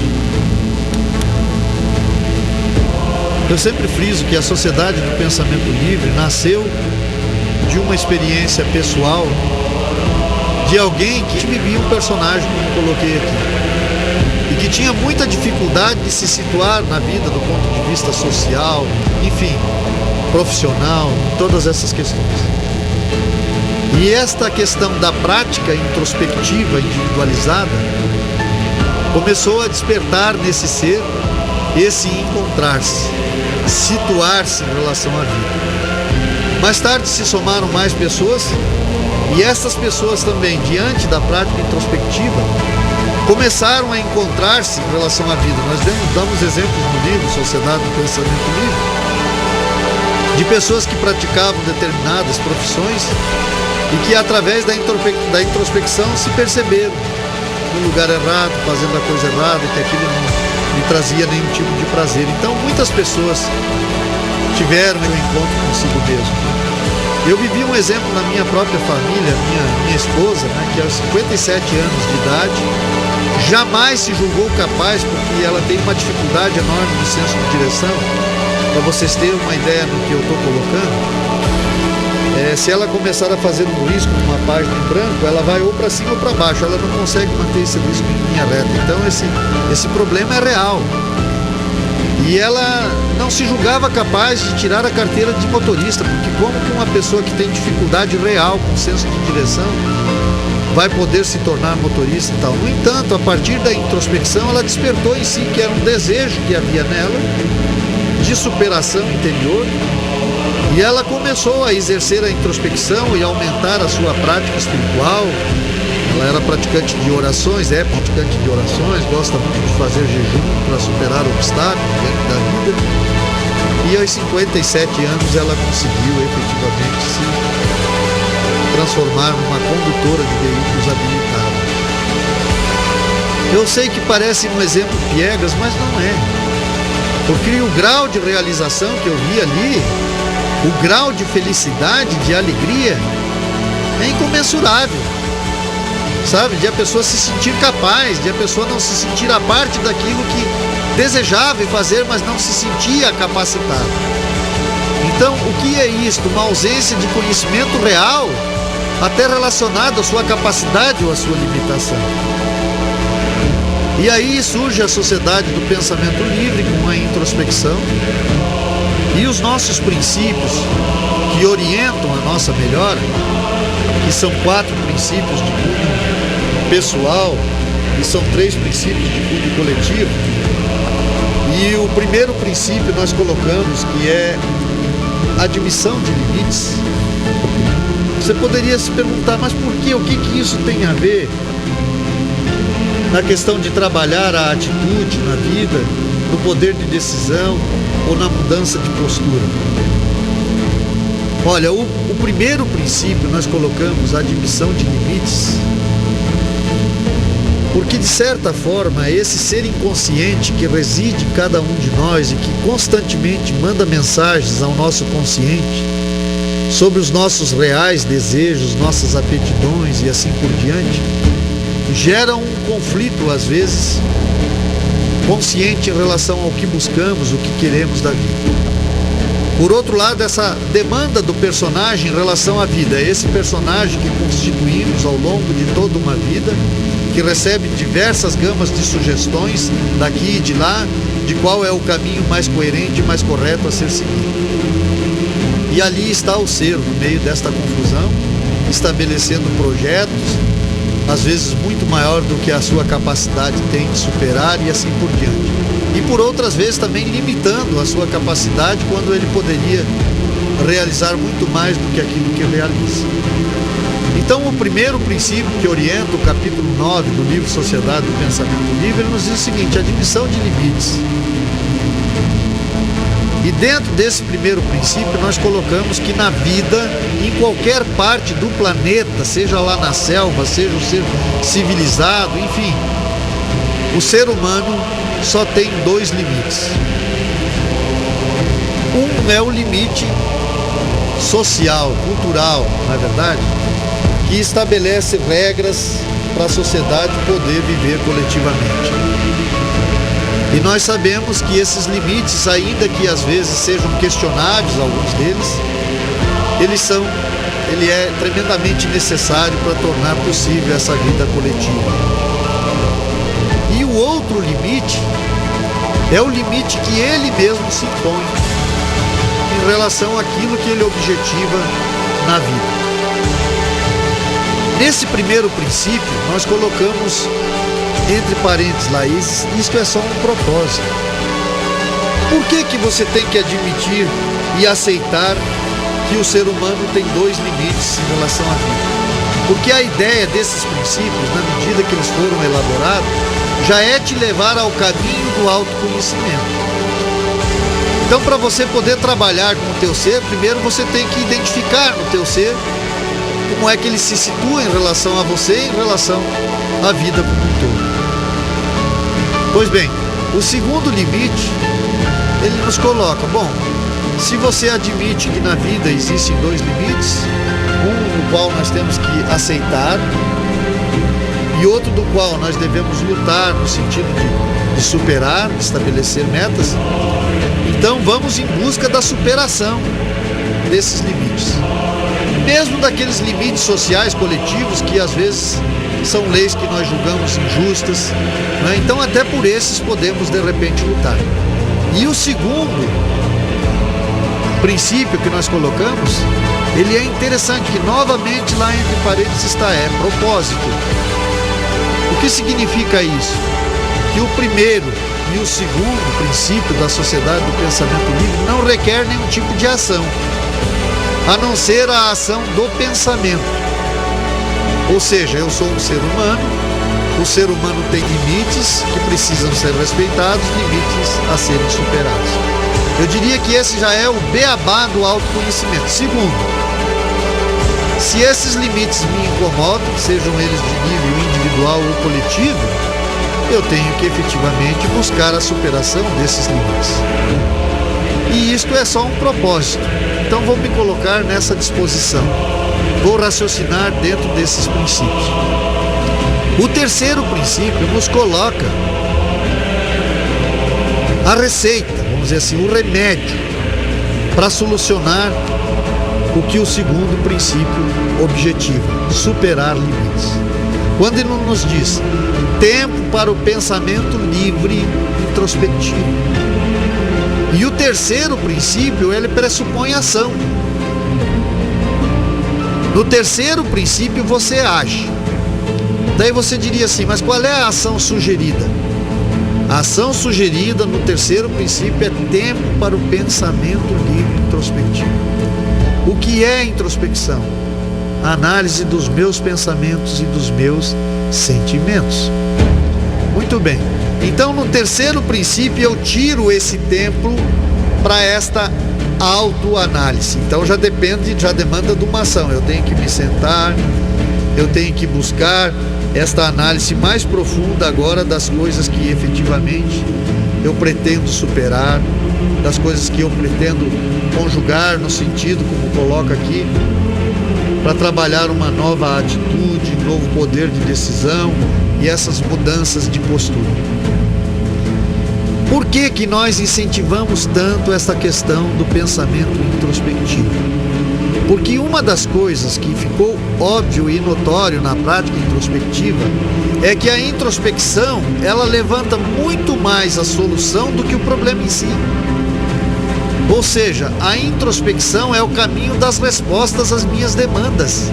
Eu sempre friso que a sociedade do pensamento livre nasceu de uma experiência pessoal de alguém que vivia um personagem, como coloquei aqui, e que tinha muita dificuldade de se situar na vida do ponto de vista social, enfim, profissional, todas essas questões. E esta questão da prática introspectiva, individualizada, começou a despertar nesse ser esse encontrar-se, situar-se em relação à vida. Mais tarde se somaram mais pessoas, e essas pessoas também, diante da prática introspectiva, começaram a encontrar-se em relação à vida. Nós damos exemplos no livro Sociedade do Pensamento Livre, de pessoas que praticavam determinadas profissões e que através da introspecção se perceberam no lugar errado, fazendo a coisa errada, que aquilo não lhe trazia nenhum tipo de prazer. Então muitas pessoas tiveram um encontro consigo mesmo. Eu vivi um exemplo na minha própria família, minha esposa, que aos 57 anos de idade, jamais se julgou capaz, porque ela tem uma dificuldade enorme no senso de direção. Para vocês terem uma ideia do que eu estou colocando, Se ela começar a fazer um risco numa página em branco, ela vai ou para cima ou para baixo, ela não consegue manter esse risco em linha reta. Então esse problema é real. E ela não se julgava capaz de tirar a carteira de motorista, porque como que uma pessoa que tem dificuldade real com senso de direção vai poder se tornar motorista e tal? No entanto, a partir da introspecção, ela despertou em si que era um desejo que havia nela de superação interior, e ela começou a exercer a introspecção e aumentar a sua prática espiritual. Ela era praticante de orações, gosta muito de fazer jejum para superar obstáculos dentro da vida. E aos 57 anos ela conseguiu efetivamente se transformar numa condutora de veículos habilitados. Eu sei que parece um exemplo piegas, mas não é. Porque o grau de realização que eu vi ali, o grau de felicidade, de alegria, é incomensurável. Sabe, de a pessoa se sentir capaz, de a pessoa não se sentir a parte daquilo que desejava fazer, mas não se sentia capacitado. Então, o que é isto? Uma ausência de conhecimento real, até relacionado à sua capacidade ou à sua limitação. E aí surge a sociedade do pensamento livre com a introspecção e os nossos princípios que orientam a nossa melhora, que são 4 princípios de cunho pessoal e são 3 princípios de cunho coletivo. E o primeiro princípio nós colocamos, que é admissão de limites. Você poderia se perguntar, mas por quê? O que isso tem a ver na questão de trabalhar a atitude na vida, no poder de decisão ou na mudança de postura? Olha, o primeiro princípio nós colocamos a admissão de limites, porque de certa forma esse ser inconsciente que reside em cada um de nós e que constantemente manda mensagens ao nosso consciente sobre os nossos reais desejos, nossas aptidões e assim por diante, gera um conflito às vezes consciente em relação ao que buscamos, o que queremos da vida. Por outro lado, essa demanda do personagem em relação à vida, esse personagem que constituímos ao longo de toda uma vida, que recebe diversas gamas de sugestões daqui e de lá, de qual é o caminho mais coerente e mais correto a ser seguido. E ali está o ser, no meio desta confusão, estabelecendo projetos, às vezes muito maior do que a sua capacidade tem de superar e assim por diante. E por outras vezes também limitando a sua capacidade quando ele poderia realizar muito mais do que aquilo que realiza. Então o primeiro princípio que orienta o capítulo 9 do livro Sociedade do Pensamento Livre, ele nos diz o seguinte: admissão de limites. E dentro desse primeiro princípio nós colocamos que na vida, em qualquer parte do planeta, seja lá na selva, seja o ser civilizado, enfim, o ser humano só tem 2 limites. Um é o limite social, cultural, na verdade, que estabelece regras para a sociedade poder viver coletivamente. E nós sabemos que esses limites, ainda que às vezes sejam questionados, alguns deles, ele é tremendamente necessário para tornar possível essa vida coletiva. E o outro limite é o limite que ele mesmo se impõe em relação àquilo que ele objetiva na vida. Nesse primeiro princípio, nós colocamos entre parênteses lá, isto é só um propósito. Por que você tem que admitir e aceitar que o ser humano tem 2 limites em relação à vida? Porque a ideia desses princípios, na medida que eles foram elaborados, já é te levar ao caminho do autoconhecimento. Então, para você poder trabalhar com o teu ser, primeiro você tem que identificar no teu ser como é que ele se situa em relação a você e em relação à vida como um todo. Pois bem, o segundo limite, ele nos coloca, bom, se você admite que na vida existem 2 limites, um no qual nós temos que aceitar e outro do qual nós devemos lutar no sentido de superar, de estabelecer metas, então vamos em busca da superação desses limites. mesmo daqueles limites sociais coletivos que às vezes são leis que nós julgamos injustas, né? Então até por esses podemos de repente lutar. E o segundo princípio que nós colocamos, ele é interessante, que novamente lá entre parênteses está, propósito. O que significa isso? Que o primeiro e o segundo princípio da sociedade do pensamento livre não requer nenhum tipo de ação, a não ser a ação do pensamento. Ou seja, eu sou um ser humano, o ser humano tem limites que precisam ser respeitados, limites a serem superados. Eu diria que esse já é o beabá do autoconhecimento. Segundo, se esses limites me incomodam, sejam eles de nível individual ou coletivo, eu tenho que efetivamente buscar a superação desses limites. E isto é só um propósito. Então vou me colocar nessa disposição. Vou raciocinar dentro desses princípios. O terceiro princípio nos coloca a receita, vamos dizer assim, o remédio para solucionar o que o segundo princípio objetiva, superar limites. Quando ele nos diz tempo para o pensamento livre introspectivo. E o terceiro princípio, ele pressupõe ação. No terceiro princípio você age. Daí você diria assim, mas qual é a ação sugerida? A ação sugerida no terceiro princípio é tempo para o pensamento livre introspectivo. O que é introspecção? A análise dos meus pensamentos e dos meus sentimentos. Muito bem. Então no terceiro princípio eu tiro esse tempo para esta autoanálise. Então já demanda de uma ação. Eu tenho que me sentar, eu tenho que buscar esta análise mais profunda agora das coisas que efetivamente eu pretendo superar, das coisas que eu pretendo conjugar no sentido, como coloca aqui, para trabalhar uma nova atitude, um novo poder de decisão e essas mudanças de postura. Por que que nós incentivamos tanto essa questão do pensamento introspectivo? Porque uma das coisas que ficou óbvio e notório na prática introspectiva é que a introspecção, ela levanta muito mais a solução do que o problema em si. Ou seja, a introspecção é o caminho das respostas às minhas demandas.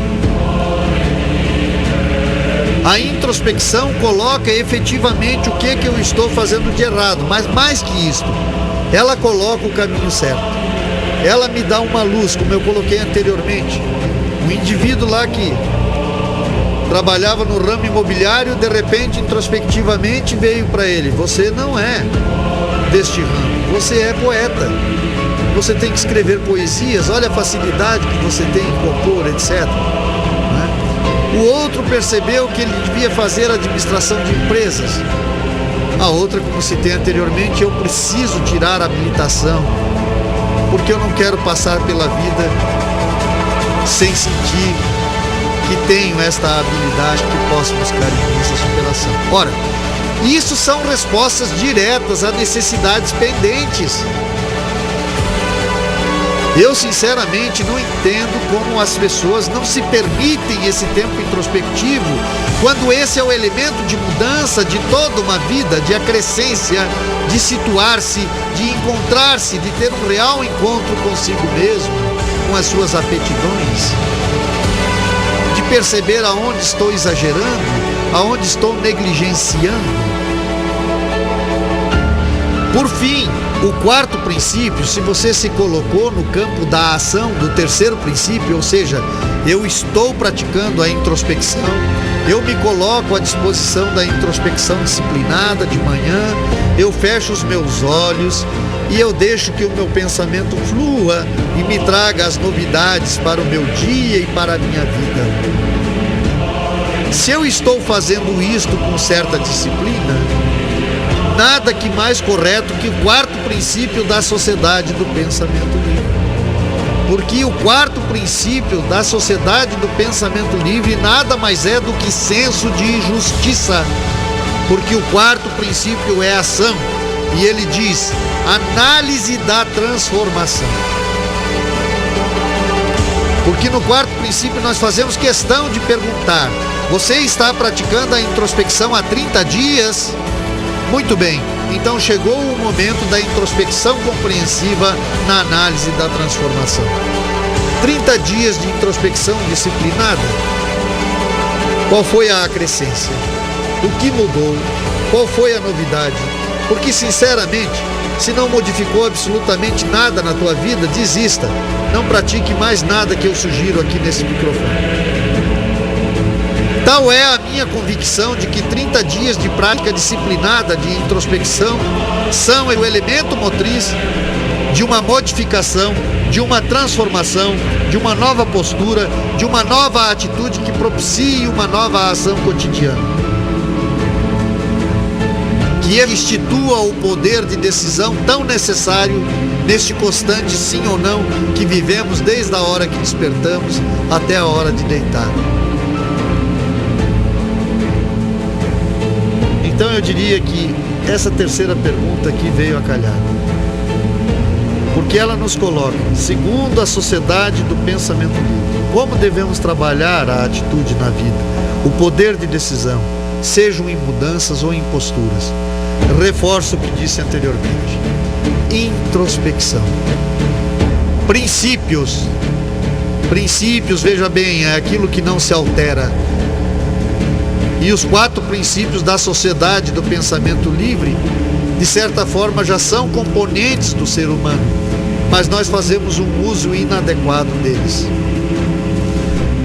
A introspecção coloca efetivamente o que eu estou fazendo de errado, mas mais que isto, ela coloca o caminho certo. Ela me dá uma luz, como eu coloquei anteriormente. Um indivíduo lá que trabalhava no ramo imobiliário, de repente, introspectivamente, veio para ele: você não é deste ramo, você é poeta. Você tem que escrever poesias, olha a facilidade que você tem em compor, etc. O outro percebeu que ele devia fazer administração de empresas. A outra, como citei anteriormente, eu preciso tirar a habilitação, porque eu não quero passar pela vida sem sentir que tenho esta habilidade, que posso buscar em mim essa superação. Ora, isso são respostas diretas a necessidades pendentes. Eu sinceramente não entendo como as pessoas não se permitem esse tempo introspectivo, quando esse é o elemento de mudança de toda uma vida, de acrescência, de situar-se, de encontrar-se, de ter um real encontro consigo mesmo, com as suas aptidões, de perceber aonde estou exagerando, aonde estou negligenciando. Por fim, o quarto princípio, se você se colocou no campo da ação do terceiro princípio, ou seja, eu estou praticando a introspecção, eu me coloco à disposição da introspecção disciplinada de manhã, eu fecho os meus olhos e eu deixo que o meu pensamento flua e me traga as novidades para o meu dia e para a minha vida. Se eu estou fazendo isto com certa disciplina, nada que mais correto que o quarto princípio da sociedade do pensamento livre. Porque o quarto princípio da sociedade do pensamento livre nada mais é do que senso de justiça. Porque o quarto princípio é ação. E ele diz: análise da transformação. Porque no quarto princípio nós fazemos questão de perguntar: você está praticando a introspecção há 30 dias? Muito bem, então chegou o momento da introspecção compreensiva na análise da transformação. 30 dias de introspecção disciplinada. Qual foi a acrescência? O que mudou? Qual foi a novidade? Porque, sinceramente, se não modificou absolutamente nada na tua vida, desista. Não pratique mais nada que eu sugiro aqui nesse microfone. Tal é a minha convicção de que 30 dias de prática disciplinada de introspecção são o elemento motriz de uma modificação, de uma transformação, de uma nova postura, de uma nova atitude que propicie uma nova ação cotidiana. Que ele institua o poder de decisão tão necessário neste constante sim ou não que vivemos desde a hora que despertamos até a hora de deitar. Então eu diria que essa terceira pergunta aqui veio a calhar. Porque ela nos coloca, segundo a sociedade do pensamento livre, como devemos trabalhar a atitude na vida, o poder de decisão, sejam em mudanças ou em posturas. Reforço o que disse anteriormente. Introspecção. Princípios. Princípios, veja bem, é aquilo que não se altera. E os 4 princípios da sociedade do pensamento livre, de certa forma, já são componentes do ser humano, mas nós fazemos um uso inadequado deles.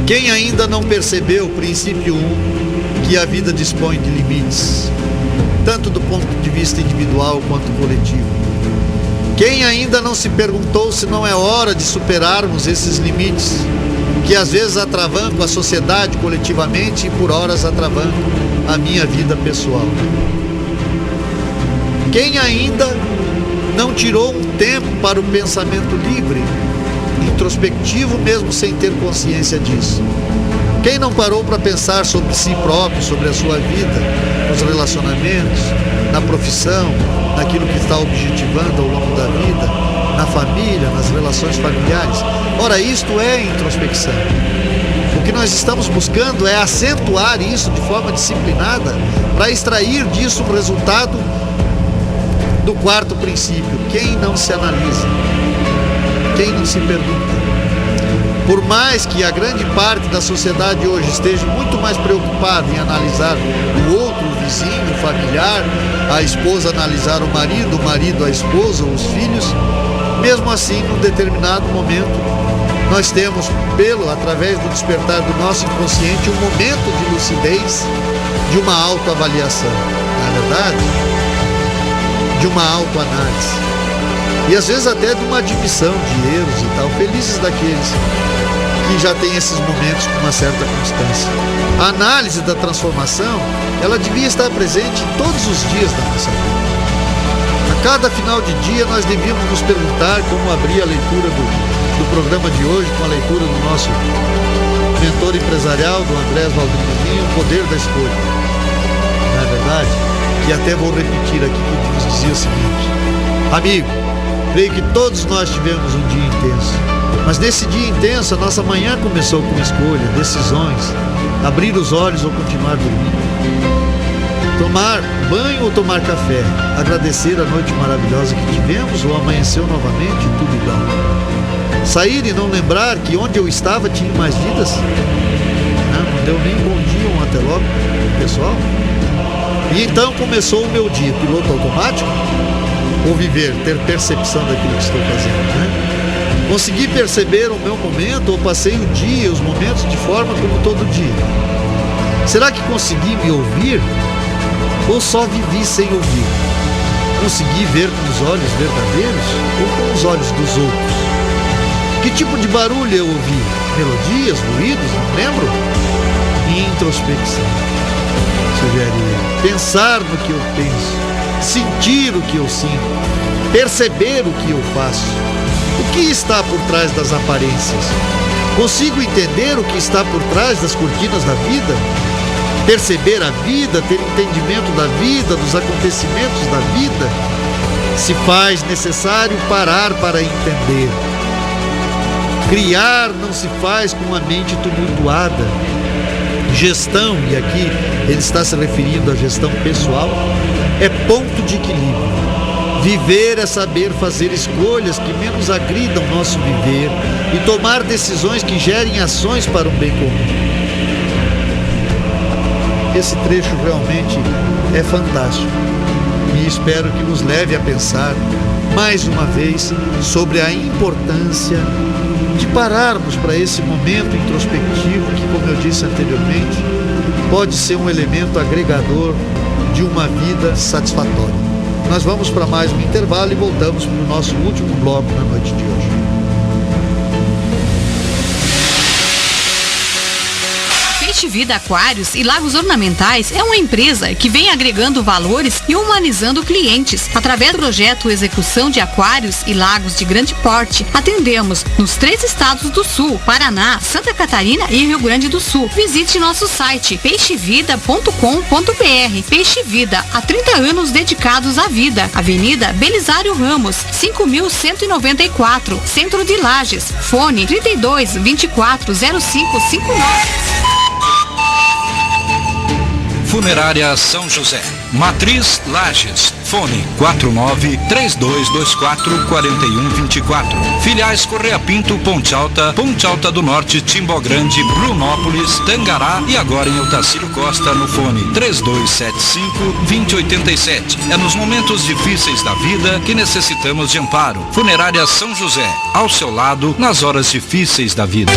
Quem ainda não percebeu o princípio 1, que a vida dispõe de limites, tanto do ponto de vista individual quanto coletivo? Quem ainda não se perguntou se não é hora de superarmos esses limites, que às vezes atravancam a sociedade coletivamente e por horas atravancam a minha vida pessoal? Quem ainda não tirou um tempo para o pensamento livre, introspectivo mesmo sem ter consciência disso? Quem não parou para pensar sobre si próprio, sobre a sua vida, nos relacionamentos, na profissão, naquilo que está objetivando ao longo da vida, na família, nas relações familiares? Ora, isto é introspecção. O que nós estamos buscando é acentuar isso de forma disciplinada para extrair disso um resultado do 4º princípio. Quem não se analisa? Quem não se pergunta? Por mais que a grande parte da sociedade hoje esteja muito mais preocupada em analisar o outro, o vizinho, o familiar, a esposa analisar o marido a esposa, os filhos, mesmo assim, num determinado momento, nós temos, através do despertar do nosso inconsciente, um momento de lucidez, de uma autoavaliação, não é verdade? De uma autoanálise. E às vezes até de uma admissão de erros e tal. Felizes daqueles que já têm esses momentos com uma certa constância. A análise da transformação, ela devia estar presente em todos os dias da nossa vida. A cada final de dia nós devíamos nos perguntar, como abrir a leitura do programa de hoje, com a leitura do nosso mentor empresarial, do Andrés Valdemir, o poder da escolha. Não é verdade? E até vou repetir aqui que ele nos dizia o seguinte: amigo, creio que todos nós tivemos um dia intenso, mas nesse dia intenso a nossa manhã começou com escolha, decisões, abrir os olhos ou continuar dormindo, tomar banho ou tomar café, agradecer a noite maravilhosa que tivemos ou amanheceu novamente, tudo igual. Sair e não lembrar que onde eu estava tinha mais vidas? Não deu nem bom dia, um até logo, pessoal. E então começou o meu dia, piloto automático, ou viver, ter percepção daquilo que estou fazendo, né? Consegui perceber o meu momento, ou passei o dia, os momentos de forma como todo dia? Será que consegui me ouvir? Ou só vivi sem ouvir? Consegui ver com os olhos verdadeiros ou com os olhos dos outros? Que tipo de barulho eu ouvi? Melodias, ruídos, não lembro? Introspecção. Sugere pensar no que eu penso, sentir o que eu sinto, perceber o que eu faço. O que está por trás das aparências? Consigo entender o que está por trás das cortinas da vida? Perceber a vida, ter entendimento da vida, dos acontecimentos da vida? Se faz necessário parar para entender. Criar não se faz com a mente tumultuada. Gestão, e aqui ele está se referindo à gestão pessoal, é ponto de equilíbrio. Viver é saber fazer escolhas que menos agridam nosso viver e tomar decisões que gerem ações para um bem comum. Esse trecho realmente é fantástico e espero que nos leve a pensar mais uma vez sobre a importância de pararmos para esse momento introspectivo que, como eu disse anteriormente, pode ser um elemento agregador de uma vida satisfatória. Nós vamos para mais um intervalo e voltamos para o nosso último bloco na noite de hoje. Peixe Vida Aquários e Lagos Ornamentais é uma empresa que vem agregando valores e humanizando clientes. Através do projeto Execução de Aquários e Lagos de Grande Porte, atendemos nos 3 estados do Sul, Paraná, Santa Catarina e Rio Grande do Sul. Visite nosso site peixevida.com.br. Peixe Vida, há 30 anos dedicados à vida. Avenida Belisário Ramos, 5194, Centro de Lages. Fone 32 24 0559. Funerária São José, Matriz Lages, fone 49-3224-4124. Filiais Correia Pinto, Ponte Alta do Norte, Timbó Grande, Brunópolis, Tangará e agora em Otacílio Costa no fone 3275-2087. É nos momentos difíceis da vida que necessitamos de amparo. Funerária São José, ao seu lado nas horas difíceis da vida.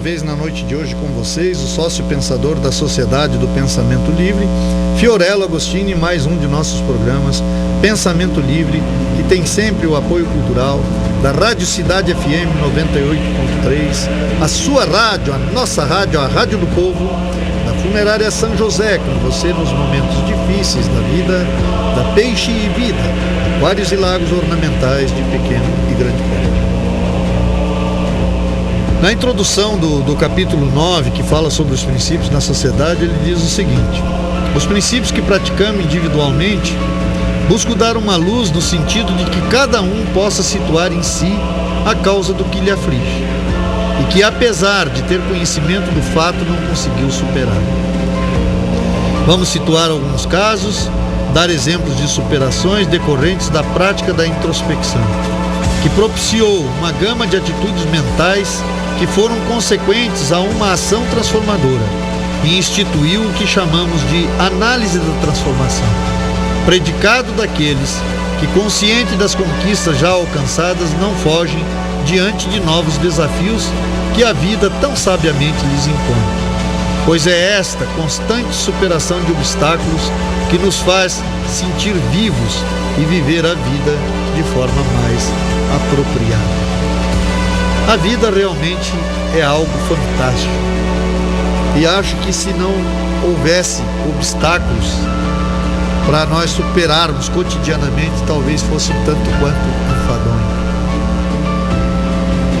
Vez na noite de hoje com vocês, o sócio pensador da Sociedade do Pensamento Livre, Fiorello Agostini, mais um de nossos programas Pensamento Livre, que tem sempre o apoio cultural da Rádio Cidade FM 98.3, a sua rádio, a nossa rádio, a Rádio do Povo, da Funerária São José, com você nos momentos difíceis da vida, da Peixe e Vida, aquários e lagos ornamentais de pequeno e grande porte. Na introdução do capítulo 9, que fala sobre os princípios na sociedade, ele diz o seguinte: os princípios que praticamos individualmente buscam dar uma luz no sentido de que cada um possa situar em si a causa do que lhe aflige e que, apesar de ter conhecimento do fato, não conseguiu superar. Vamos situar alguns casos, dar exemplos de superações decorrentes da prática da introspecção, que propiciou uma gama de atitudes mentais que foram consequentes a uma ação transformadora e instituiu o que chamamos de análise da transformação, predicado daqueles que, conscientes das conquistas já alcançadas, não fogem diante de novos desafios que a vida tão sabiamente lhes impõe. Pois é esta constante superação de obstáculos que nos faz sentir vivos e viver a vida de forma mais apropriada. A vida realmente é algo fantástico. E acho que se não houvesse obstáculos para nós superarmos cotidianamente, talvez fosse um tanto quanto enfadonho.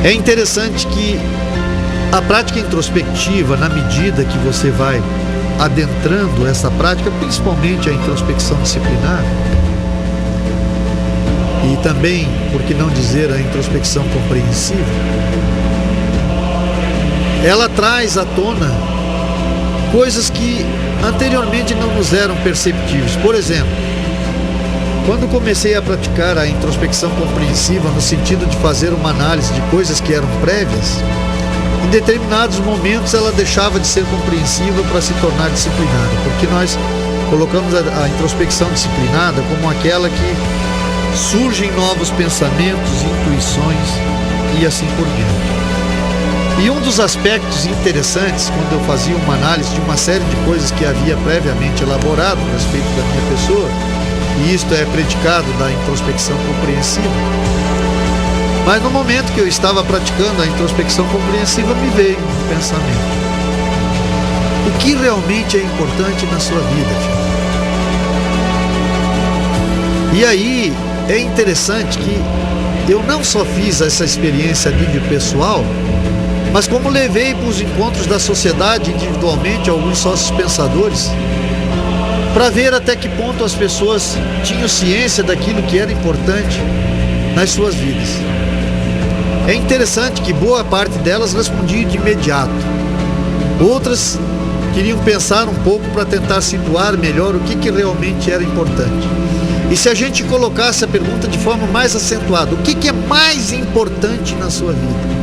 É interessante que a prática introspectiva, na medida que você vai adentrando essa prática, principalmente a introspecção disciplinar, e também, por que não dizer, a introspecção compreensiva, ela traz à tona coisas que anteriormente não nos eram perceptíveis. Por exemplo, quando comecei a praticar a introspecção compreensiva no sentido de fazer uma análise de coisas que eram prévias, em determinados momentos ela deixava de ser compreensiva para se tornar disciplinada, porque nós colocamos a introspecção disciplinada como aquela que surgem novos pensamentos, intuições e assim por diante. E um dos aspectos interessantes, quando eu fazia uma análise de uma série de coisas que havia previamente elaborado a respeito da minha pessoa, e isto é predicado da introspecção compreensiva, mas no momento que eu estava praticando a introspecção compreensiva, me veio um pensamento: o que realmente é importante na sua vida, filho? E aí é interessante que eu não só fiz essa experiência a nível pessoal, mas como levei para os encontros da sociedade individualmente alguns sócios pensadores, para ver até que ponto as pessoas tinham ciência daquilo que era importante nas suas vidas. É interessante que boa parte delas respondia de imediato. Outras queriam pensar um pouco para tentar situar melhor o que realmente era importante. E se a gente colocasse a pergunta de forma mais acentuada, o que é mais importante na sua vida?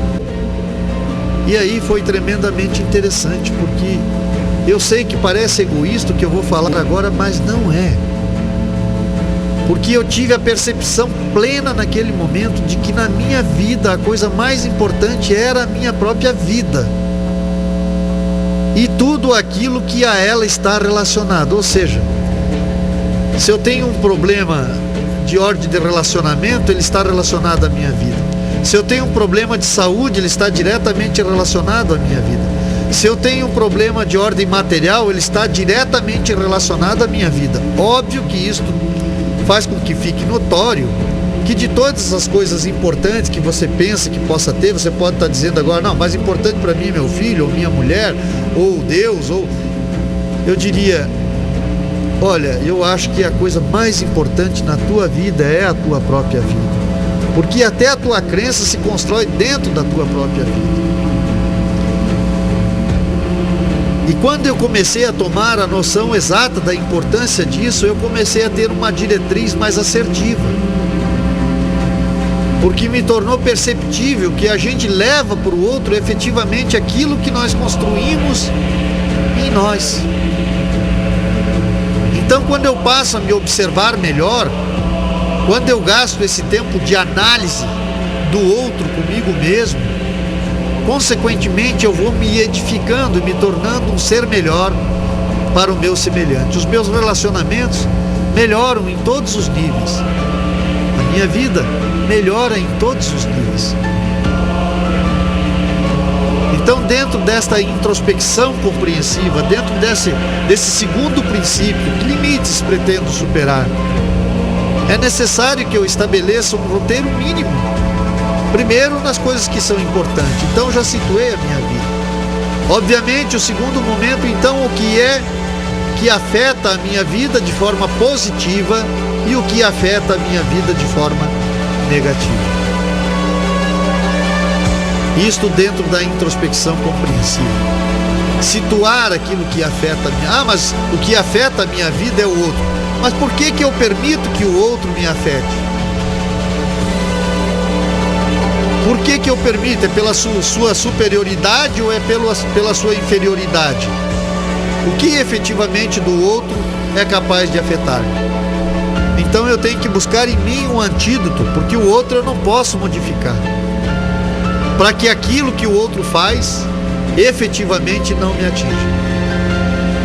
E aí foi tremendamente interessante, porque eu sei que parece egoísta o que eu vou falar agora, mas não é. Porque eu tive a percepção plena naquele momento de que na minha vida a coisa mais importante era a minha própria vida. E tudo aquilo que a ela está relacionado. Ou seja, se eu tenho um problema de ordem de relacionamento, ele está relacionado à minha vida. Se eu tenho um problema de saúde, ele está diretamente relacionado à minha vida. Se eu tenho um problema de ordem material, ele está diretamente relacionado à minha vida. Óbvio que isso faz com que fique notório que de todas as coisas importantes que você pensa que possa ter, você pode estar dizendo agora, não, mais importante para mim é meu filho, ou minha mulher, ou Deus, ou... Eu diria, olha, eu acho que a coisa mais importante na tua vida é a tua própria vida. Porque até a tua crença se constrói dentro da tua própria vida. E quando eu comecei a tomar a noção exata da importância disso, eu comecei a ter uma diretriz mais assertiva. Porque me tornou perceptível que a gente leva para o outro efetivamente aquilo que nós construímos em nós. Então, quando eu passo a me observar melhor, quando eu gasto esse tempo de análise do outro comigo mesmo, consequentemente eu vou me edificando e me tornando um ser melhor para o meu semelhante. Os meus relacionamentos melhoram em todos os níveis. A minha vida melhora em todos os níveis. Então, dentro desta introspecção compreensiva, dentro desse segundo princípio, que limites pretendo superar? É necessário que eu estabeleça um roteiro mínimo. Primeiro, nas coisas que são importantes. Então, já situei a minha vida. Obviamente, o segundo momento, então, o que é que afeta a minha vida de forma positiva e o que afeta a minha vida de forma negativa. Isto dentro da introspecção compreensiva. Situar aquilo que afeta a minha... mas o que afeta a minha vida é o outro. Mas por que eu permito que o outro me afete? Por que eu permito? É pela sua superioridade ou é pela sua inferioridade? O que efetivamente do outro é capaz de afetar? Então eu tenho que buscar em mim um antídoto, porque o outro eu não posso modificar, para que aquilo que o outro faz efetivamente não me atinja.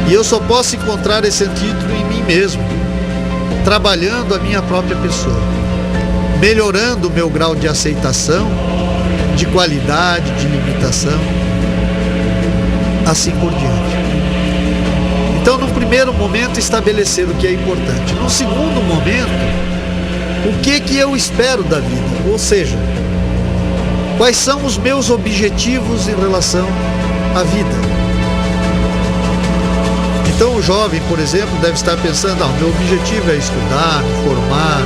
E eu só posso encontrar esse antídoto em mim mesmo, trabalhando a minha própria pessoa, melhorando o meu grau de aceitação, de qualidade, de limitação, assim por diante. Então, no primeiro momento, estabelecer o que é importante. No segundo momento, o que eu espero da vida? Ou seja, quais são os meus objetivos em relação à vida? Então o jovem, por exemplo, deve estar pensando, meu objetivo é estudar, me formar,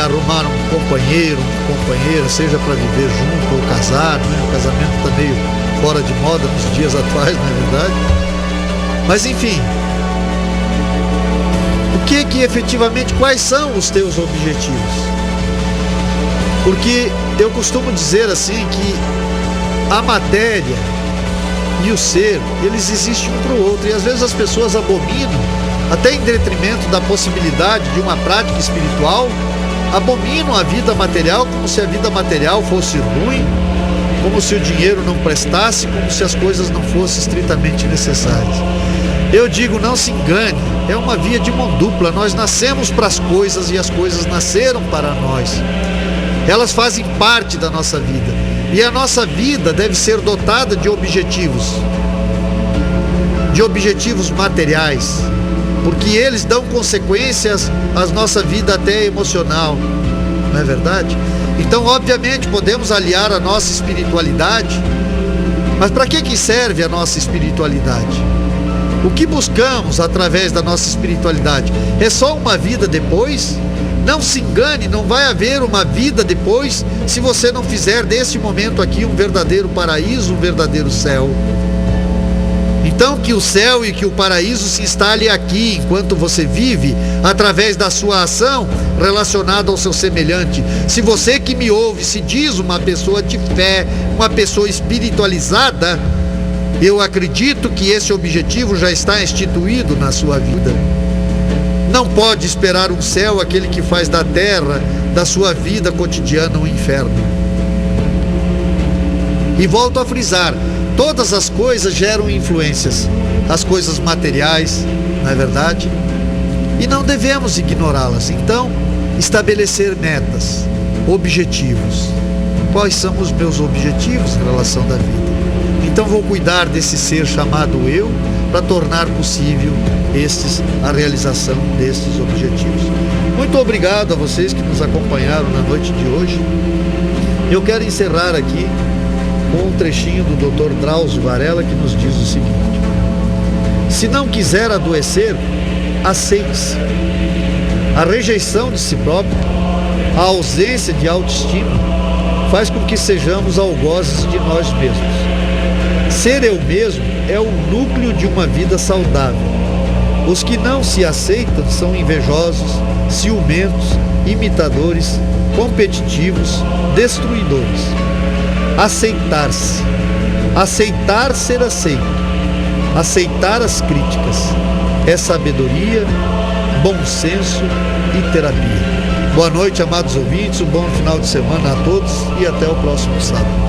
arrumar um companheiro, uma companheira, seja para viver junto ou casar, o casamento está meio fora de moda nos dias atuais, não é verdade? Mas enfim, o que efetivamente, quais são os teus objetivos? Porque eu costumo dizer assim que a matéria e o ser, eles existem um para o outro, e às vezes as pessoas abominam, até em detrimento da possibilidade de uma prática espiritual, abominam a vida material como se a vida material fosse ruim, como se o dinheiro não prestasse, como se as coisas não fossem estritamente necessárias. Eu digo, não se engane, é uma via de mão dupla. Nós nascemos para as coisas e as coisas nasceram para nós. Elas fazem parte da nossa vida. E a nossa vida deve ser dotada de objetivos materiais, porque eles dão consequências à nossa vida até emocional, não é verdade? Então, obviamente, podemos aliar a nossa espiritualidade, mas para que serve a nossa espiritualidade? O que buscamos através da nossa espiritualidade? É só uma vida depois? Não se engane, não vai haver uma vida depois se você não fizer desse momento aqui um verdadeiro paraíso, um verdadeiro céu. Então que o céu e que o paraíso se instale aqui, enquanto você vive, através da sua ação relacionada ao seu semelhante. Se você que me ouve se diz uma pessoa de fé, uma pessoa espiritualizada, eu acredito que esse objetivo já está instituído na sua vida. Não pode esperar um céu aquele que faz da terra, da sua vida cotidiana, um inferno. E volto a frisar, todas as coisas geram influências, as coisas materiais, não é verdade? E não devemos ignorá-las. Então, estabelecer metas, objetivos. Quais são os meus objetivos em relação da vida? Então vou cuidar desse ser chamado eu, para tornar possível a realização destes objetivos. Muito obrigado a vocês que nos acompanharam na noite de hoje. Eu quero encerrar aqui com um trechinho do Dr. Drauzio Varela, que nos diz o seguinte: se não quiser adoecer, aceite-se. A rejeição de si próprio, a ausência de autoestima, faz com que sejamos algozes de nós mesmos. Ser eu mesmo é o núcleo de uma vida saudável. Os que não se aceitam são invejosos, ciumentos, imitadores, competitivos, destruidores. Aceitar-se, aceitar ser aceito, aceitar as críticas, é sabedoria, bom senso e terapia. Boa noite, amados ouvintes, um bom final de semana a todos e até o próximo sábado.